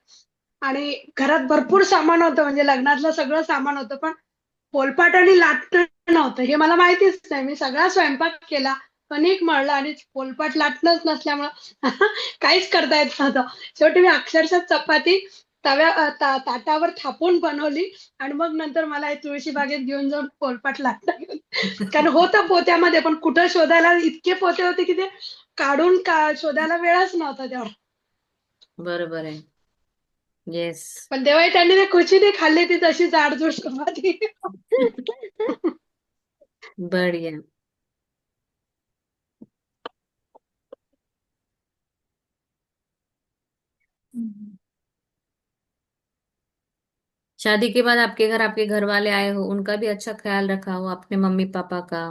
Speaker 4: आणि घरात भरपूर सामान होतं, म्हणजे लग्नातलं सगळं सामान होतं, पण पोलपाट आणि लाटणं नव्हतं. हे मला माहितीच नाही. मी सगळा स्वयंपाक केला, कणिक मळला आणि पोलपाट लाटणंच नसल्यामुळं काहीच करता येत नव्हतं. शेवटी मी अक्षरशः चपाती ताटावर थापून बनवली आणि मग नंतर मला हे तुळशी बागेत घेऊन जाऊन पोलपाट लाटणं घेऊन, कारण होतं पोत्यामध्ये, पण कुठं शोधायला इतके पोते होते की ते काढून शोधायला वेळच नव्हता तेवढा.
Speaker 1: बरोबर आहे। यस।
Speaker 4: पण तेव्हाही त्यांनी ते कुची नाही खाल्ली, ती तशी जाडजूड चपाती.
Speaker 1: बढ़िया। शादी के बाद आपके घर वाले आए हो, उनका भी अच्छा ख्याल रखा हो, अपने मम्मी पापा का?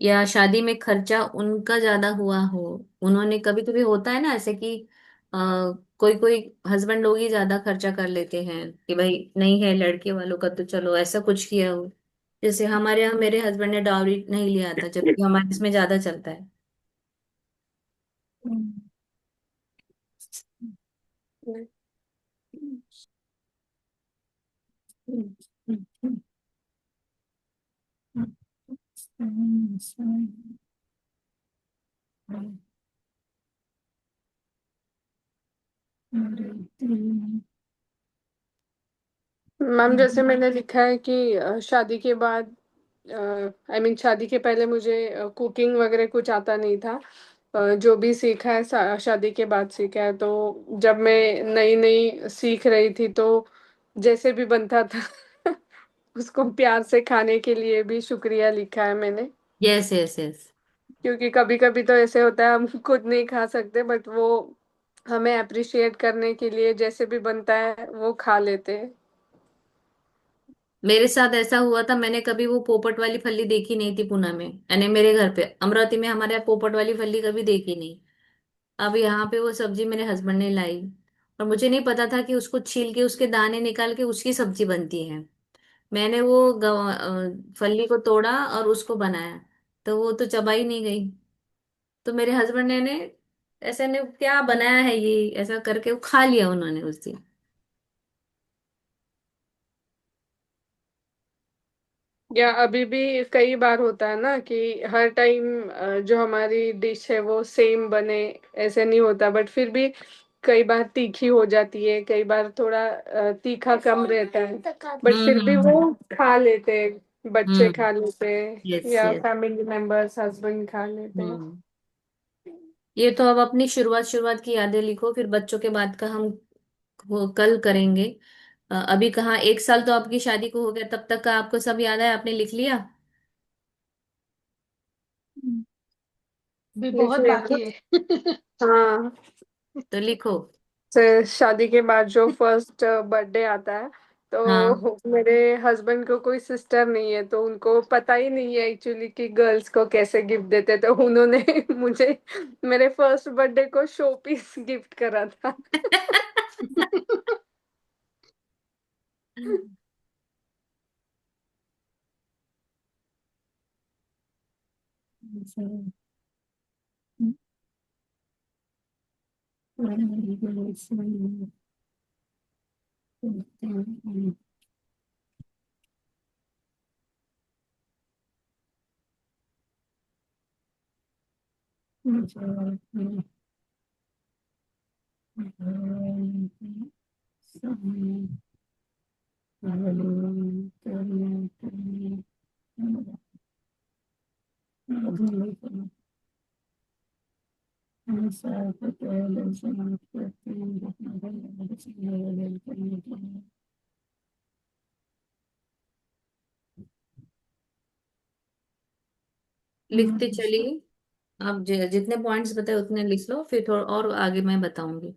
Speaker 1: या शादी में खर्चा उनका ज्यादा हुआ हो? उन्होंने कभी कभी होता है ना ऐसे कि कोई कोई हस्बैंड लोग ही ज्यादा खर्चा कर लेते हैं कि भाई नहीं है लड़के वालों का तो चलो ऐसा कुछ किया हो। जैसे हमारे यहाँ मेरे हस्बैंड ने डाउरी नहीं लिया था, जबकि हमारे इसमें ज्यादा चलता है।
Speaker 2: मैम जैसे मैंने लिखा है कि शादी के बाद, आई मीन शादी के पहले मुझे कुकिंग वगैरह कुछ आता नहीं था। जो भी सीखा है शादी के बाद सीखा है। तो जब मैं नई नई सीख रही थी तो जैसे भी बनता था उसको प्यार से खाने के लिए भी शुक्रिया लिखा है मैंने।
Speaker 1: Yes yes yes.
Speaker 2: क्योंकि कभी कभी तो ऐसे होता है हम खुद नहीं खा सकते, बट वो हमें अप्रिशिएट करने के लिए जैसे भी बनता है वो खा लेते हैं।
Speaker 1: मेरे साथ ऐसा हुआ था, मैंने कभी वो पोपट वाली फली देखी नहीं थी पुणे में, यानी मेरे घर पे अमरावती में हमारे यहाँ पोपट वाली फली कभी देखी नहीं। अब यहाँ पे वो सब्जी मेरे हस्बैंड ने लाई, और मुझे नहीं पता था कि उसको छील के उसके दाने निकाल के उसकी सब्जी बनती है। मैंने वो फली को तोड़ा और उसको बनाया, तो वो तो चबाई नहीं गई। तो मेरे हस्बैंड ने ऐसे ने क्या बनाया है ये, ऐसा करके वो खा लिया उन्होंने उस दिन।
Speaker 2: या अभी भी कई बार होता है ना कि हर टाइम जो हमारी डिश है वो सेम बने, ऐसे नहीं होता। बट फिर भी कई बार तीखी हो जाती है, कई बार थोड़ा तीखा कम रहता है, बट फिर भी वो
Speaker 1: हम्म।
Speaker 2: खा लेते हैं, बच्चे
Speaker 1: हम्म।
Speaker 2: खा लेते हैं
Speaker 1: यस
Speaker 2: या
Speaker 1: यस।
Speaker 2: फैमिली मेंबर्स हस्बैंड खा लेते हैं।
Speaker 1: हम्म। ये तो अब अपनी शुरुआत शुरुआत की यादें लिखो, फिर बच्चों के बाद का हम वो कल करेंगे। अभी कहाँ, 1 साल तो आपकी शादी को हो गया, तब तक का आपको सब याद है, आपने लिख लिया?
Speaker 4: भी
Speaker 2: लिख
Speaker 4: बहुत
Speaker 2: लिया ना?
Speaker 4: बाकी है.
Speaker 2: हाँ।
Speaker 1: तो लिखो।
Speaker 2: से शादी के बाद जो फर्स्ट बर्थडे आता है,
Speaker 1: हाँ।
Speaker 2: तो मेरे हस्बैंड को कोई सिस्टर नहीं है, तो उनको पता ही नहीं है एक्चुअली कि गर्ल्स को कैसे गिफ्ट देते। तो उन्होंने मुझे मेरे फर्स्ट बर्थडे को शो पीस गिफ्ट करा था।
Speaker 1: लिखते चलिए। आप जितने पॉइंट्स बताए उतने लिख लो, फिर थोड़ा और आगे मैं बताऊंगी।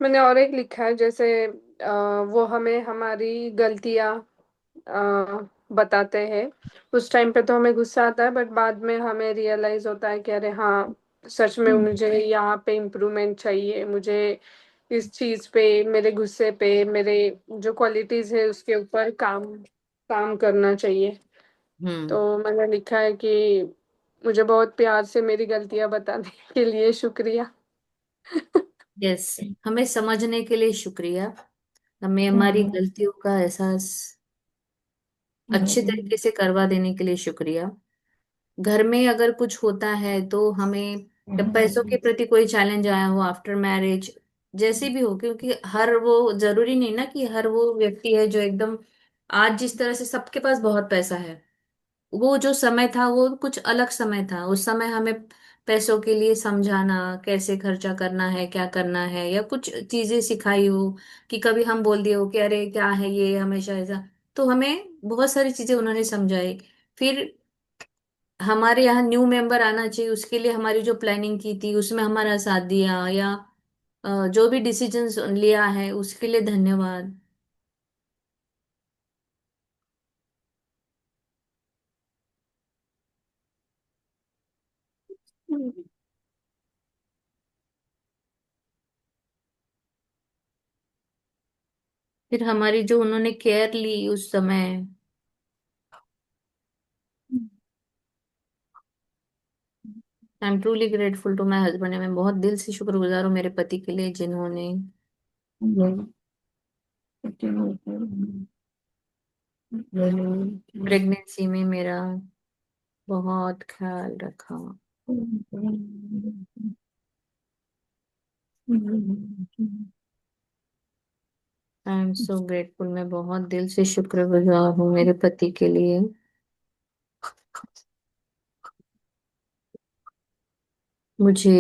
Speaker 2: मैंने और एक लिखा है, जैसे वो हमें हमारी गलतियाँ बताते हैं। उस टाइम पे तो हमें गुस्सा आता है, बट बाद में हमें रियलाइज होता है कि अरे हाँ, सच में मुझे यहाँ पे इम्प्रूवमेंट चाहिए, मुझे इस चीज पे, मेरे गुस्से पे, मेरे जो क्वालिटीज है उसके ऊपर काम काम करना चाहिए।
Speaker 1: हम्म।
Speaker 2: तो मैंने लिखा है कि मुझे बहुत प्यार से मेरी गलतियां बताने के लिए शुक्रिया।
Speaker 1: यस, हमें समझने के लिए शुक्रिया। हमें हमारी गलतियों का एहसास अच्छे तरीके से करवा देने के लिए शुक्रिया। घर में अगर कुछ होता है तो हमें, जब पैसों के प्रति कोई चैलेंज आया हो आफ्टर मैरिज, जैसे भी हो, क्योंकि हर वो जरूरी नहीं ना कि हर वो व्यक्ति है जो एकदम, आज जिस तरह से सबके पास बहुत पैसा है, वो जो समय था वो कुछ अलग समय था। उस समय हमें पैसों के लिए समझाना, कैसे खर्चा करना है, क्या करना है, या कुछ चीजें सिखाई हो कि कभी हम बोल दिए हो कि अरे क्या है ये हमेशा ऐसा, तो हमें बहुत सारी चीजें उन्होंने समझाई। फिर हमारे यहाँ न्यू मेंबर आना चाहिए, उसके लिए हमारी जो प्लानिंग की थी उसमें हमारा साथ दिया, या जो भी डिसीजंस लिया है उसके लिए धन्यवाद। फिर हमारी जो उन्होंने केयर ली उस समय, I am truly grateful to my husband. मैं बहुत दिल से शुक्रगुजार हूँ मेरे पति के लिए, जिन्होंने प्रेगनेंसी में मेरा बहुत ख्याल रखा। आई एम सो ग्रेटफुल। मैं बहुत दिल से शुक्रगुजार हूँ मेरे पति के लिए। मुझे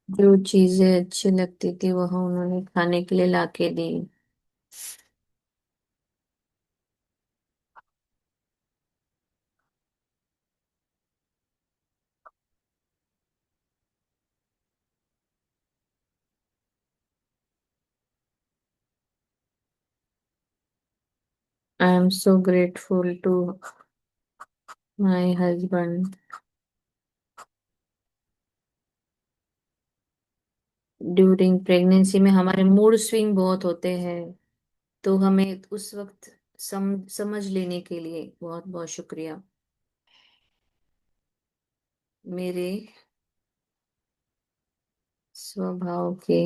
Speaker 1: जो चीजें अच्छी लगती थी वह उन्होंने खाने के लिए लाके दी। I am so grateful to my husband. During pregnancy में हमारे मूड स्विंग बहुत होते हैं, तो हमें उस वक्त समझ लेने के लिए बहुत बहुत शुक्रिया। मेरे स्वभाव के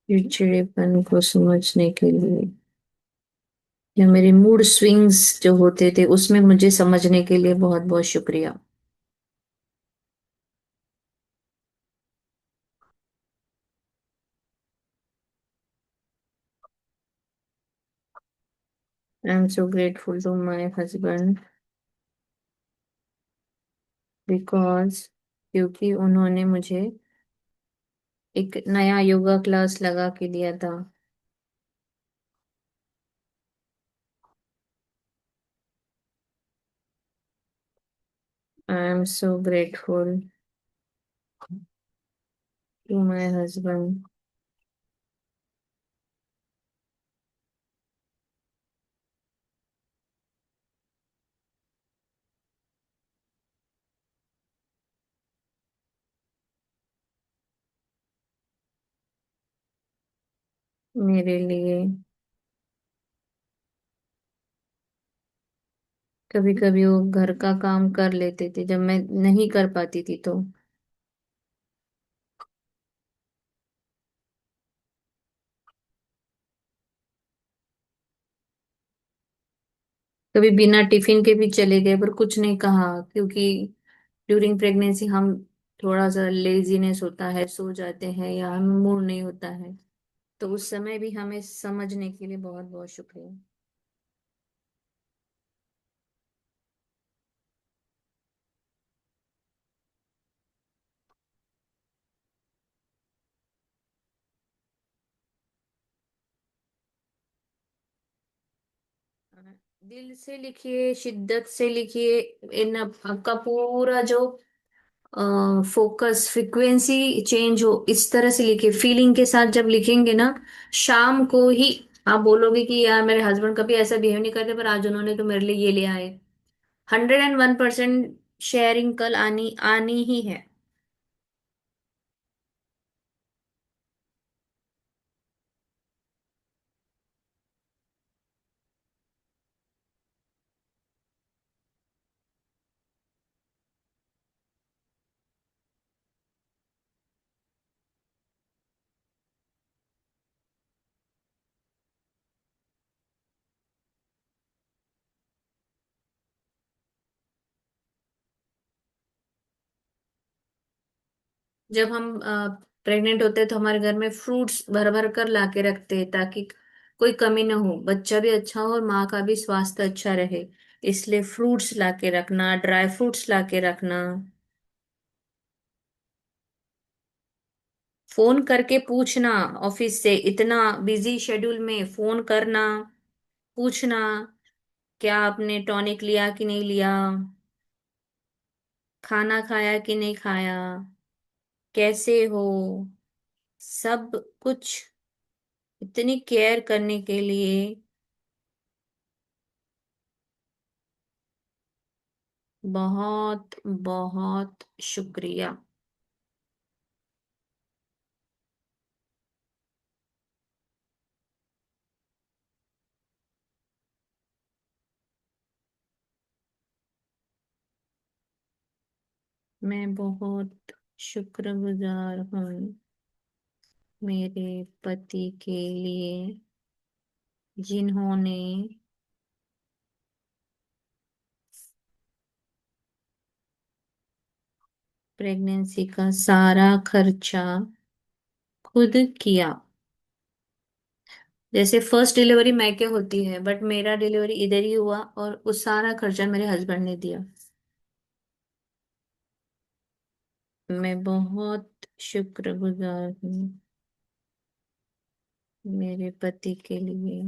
Speaker 1: चिड़चिड़ेपन को समझने के लिए, या मेरे मूड स्विंग्स जो होते थे उसमें मुझे समझने के लिए बहुत बहुत शुक्रिया। I am so grateful to my husband because, क्योंकि उन्होंने मुझे एक नया योगा क्लास लगा के दिया था। I am so grateful to my husband. मेरे लिए कभी कभी वो घर का काम कर लेते थे जब मैं नहीं कर पाती थी, तो कभी बिना टिफिन के भी चले गए पर कुछ नहीं कहा, क्योंकि ड्यूरिंग प्रेगनेंसी हम थोड़ा सा लेजीनेस होता है, सो जाते हैं या हमें मूड नहीं होता है, तो उस समय भी हमें समझने के लिए बहुत बहुत शुक्रिया। दिल से लिखिए, शिद्दत से लिखिए। इन आपका पूरा जो फोकस फ्रीक्वेंसी चेंज हो, इस तरह से लिखिए। फीलिंग के साथ जब लिखेंगे ना, शाम को ही आप बोलोगे कि यार मेरे हस्बैंड कभी ऐसा बिहेव नहीं करते, पर आज उन्होंने तो मेरे लिए ये ले आए। 101% शेयरिंग कल आनी आनी ही है। जब हम प्रेग्नेंट होते हैं तो हमारे घर में फ्रूट्स भर भर कर ला के रखते हैं, ताकि कोई कमी ना हो, बच्चा भी अच्छा हो और माँ का भी स्वास्थ्य अच्छा रहे। इसलिए फ्रूट्स ला के रखना, ड्राई फ्रूट्स ला के रखना। फोन करके पूछना, ऑफिस से इतना बिजी शेड्यूल में फोन करना, पूछना क्या आपने टॉनिक लिया कि नहीं लिया, खाना खाया कि नहीं खाया, कैसे हो, सब कुछ। इतनी केयर करने के लिए बहुत बहुत शुक्रिया। मैं बहुत शुक्रगुजार हूँ मेरे पति के लिए, जिन्होंने प्रेगनेंसी का सारा खर्चा खुद किया। जैसे फर्स्ट डिलीवरी मैके होती है, बट मेरा डिलीवरी इधर ही हुआ और उस सारा खर्चा मेरे हस्बैंड ने दिया। मैं बहुत शुक्रगुजार हूँ मेरे पति के लिए,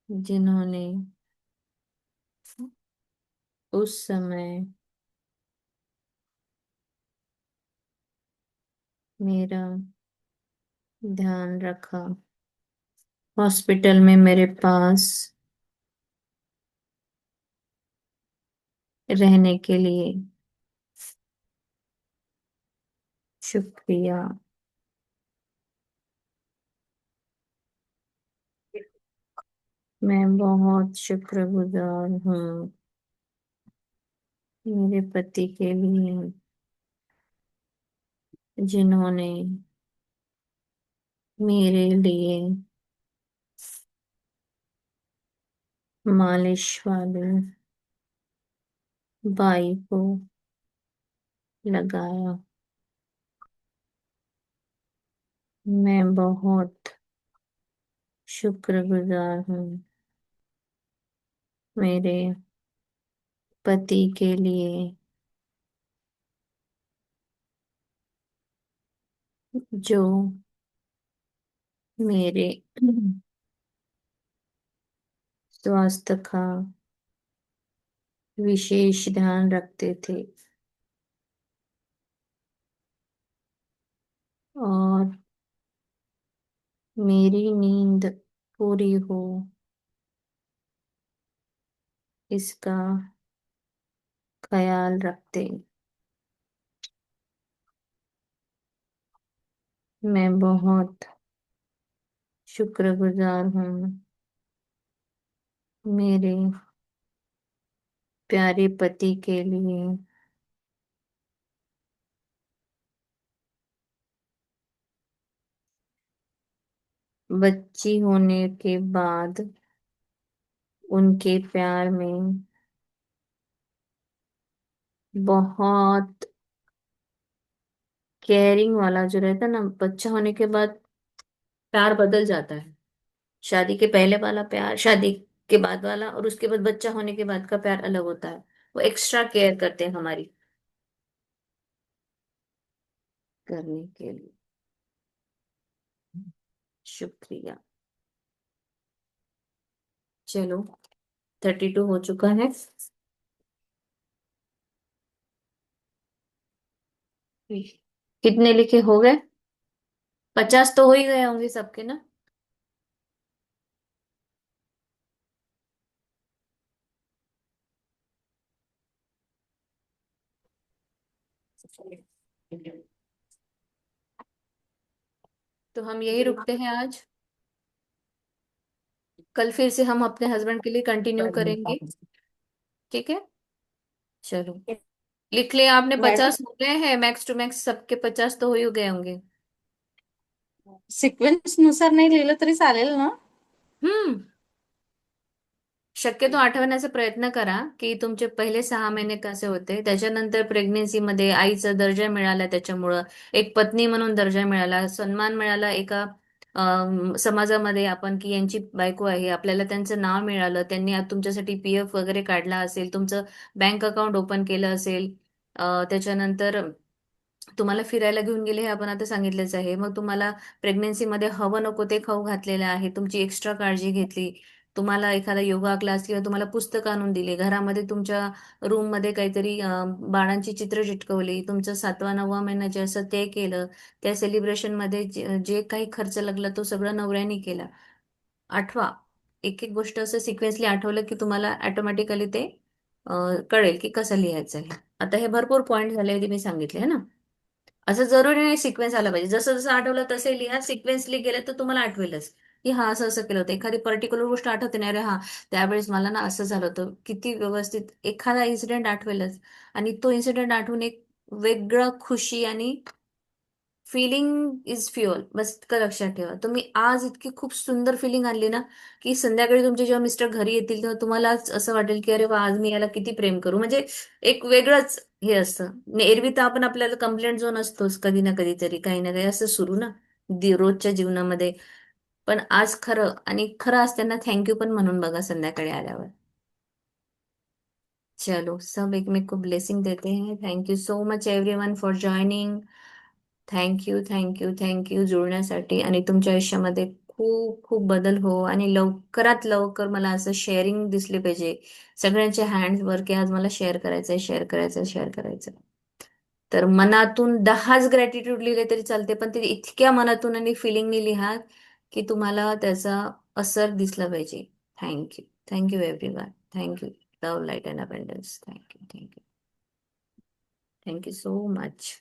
Speaker 1: जिन्होंने उस समय मेरा ध्यान रखा, हॉस्पिटल में मेरे पास रहने के लिए। शुक्रिया। मैं बहुत शुक्रगुजार हूँ मेरे पति के लिए, जिन्होंने मेरे लिए मालिश वाली बाई को लगाया। मैं बहुत शुक्रगुजार हूँ मेरे पति के लिए, जो मेरे स्वास्थ्य का विशेष ध्यान रखते थे और मेरी नींद पूरी हो, इसका ख्याल रखते। मैं बहुत शुक्रगुजार हूँ मेरे प्यारे पति के लिए, बच्ची होने के बाद उनके प्यार में बहुत केयरिंग वाला जो रहता है ना, बच्चा होने के बाद प्यार बदल जाता है। शादी के पहले वाला प्यार, शादी के बाद वाला, और उसके बाद बच्चा होने के बाद का प्यार अलग होता है। वो एक्स्ट्रा केयर करते हैं हमारी, करने के लिए शुक्रिया। चलो 32 हो चुका है। कितने लिखे हो गए? 50 तो हो ही गए होंगे सबके ना। तो हम यही रुकते हैं आज। कल फिर से हम अपने हस्बैंड के लिए कंटिन्यू करेंगे। ठीक है, चलो लिख लिया आपने?
Speaker 6: मॅडम
Speaker 1: 50 हो गए हैं मैक्स टू मैक्स, सबके 50 तो हो ही गए होंगे।
Speaker 6: सिक्वेन्स नुसार नाही लिहिलं तरी चालेल ना?
Speaker 1: हम्म, शक्यतो आठवण्याचा प्रयत्न करा की तुमचे पहिले 6 महिने कसे होते, त्याच्यानंतर प्रेग्नेन्सीमध्ये आईचा दर्जा मिळाला, त्याच्यामुळं एक पत्नी म्हणून दर्जा मिळाला, सन्मान मिळाला एका समाजामध्ये, आपण की यांची बायको आहे, आपल्याला त्यांचं नाव मिळालं, त्यांनी आज तुमच्यासाठी PF वगैरे काढला असेल, तुमचं बँक अकाउंट ओपन केलं असेल, त्याच्यानंतर तुम्हाला फिरायला घेऊन गेले हे आपण आता सांगितलेच आहे. मग तुम्हाला प्रेग्नेन्सीमध्ये हवं नको ते खाऊ घातलेलं आहे, तुमची एक्स्ट्रा काळजी घेतली, तुम्हाला एखादा योगा क्लास किंवा तुम्हाला पुस्तक आणून दिले, घरामध्ये तुमच्या रूममध्ये काहीतरी बाळांची चित्र चिटकवली, तुमचं 7वा 9वा महिना जे असं ते केलं, त्या सेलिब्रेशनमध्ये जे काही खर्च लागला तो सगळं नवऱ्याने केला. आठवा, एक एक गोष्ट असं सिक्वेन्सली आठवलं की तुम्हाला ऑटोमॅटिकली ते कळेल की कसं लिहायचं आहे. आता हे भरपूर पॉईंट झाले ते मी सांगितले है ना. असं जरुरी नाही सिक्वेन्स आला पाहिजे, जसं जसं आठवलं तसे लिहा, सिक्वेन्सली गेलं तर तुम्हाला आठवेलच की हा असं असं केलं होतं. एखादी पर्टिक्युलर गोष्ट आठवते नाही, अरे हा त्यावेळेस मला ना असं झालं होतं, किती व्यवस्थित एखादा इन्सिडेंट आठवेलच. आणि तो इन्सिडेंट आठवून एक वेगळं खुशी आणि फिलिंग इज फ्युअल, बस इतकं लक्षात ठेवा. तुम्ही आज इतकी खूप सुंदर फिलिंग आणली ना की संध्याकाळी तुमचे जेव्हा मिस्टर घरी येतील तेव्हा तुम्हालाच असं वाटेल की अरे वा, आज मी याला किती प्रेम करू. म्हणजे एक वेगळंच हे असतं. एरवी तर आपण आपल्याला कंप्लेंट झोन असतोच कधी ना कधीतरी, काही ना काही असं सुरू ना रोजच्या जीवनामध्ये. पण आज खरं आणि खरं असताना थँक्यू पण म्हणून बघा संध्याकाळी आल्यावर. चलो सब एक मेक को ब्लेसिंग देते हैं. Thank you so much everyone for joining. Thank you thank you thank you जुळण्यासाठी. आणि तुमच्या आयुष्यामध्ये खूप खूप बदल हो, आणि लवकरात लवकर मला असं शेअरिंग दिसले पाहिजे सगळ्यांच्या हँड्सवर की आज मला शेअर करायचंय, शेअर करायचंय, शेअर करायचं. तर मनातून 10च ग्रॅटिट्यूड लिहिले तरी चालते, पण ते इतक्या मनातून आणि फिलिंगनी लिहा की तुम्हाला त्याचा असर दिसला पाहिजे. Thank you thank you everyone. Thank you. Love light and abundance. Thank you thank you thank you so much.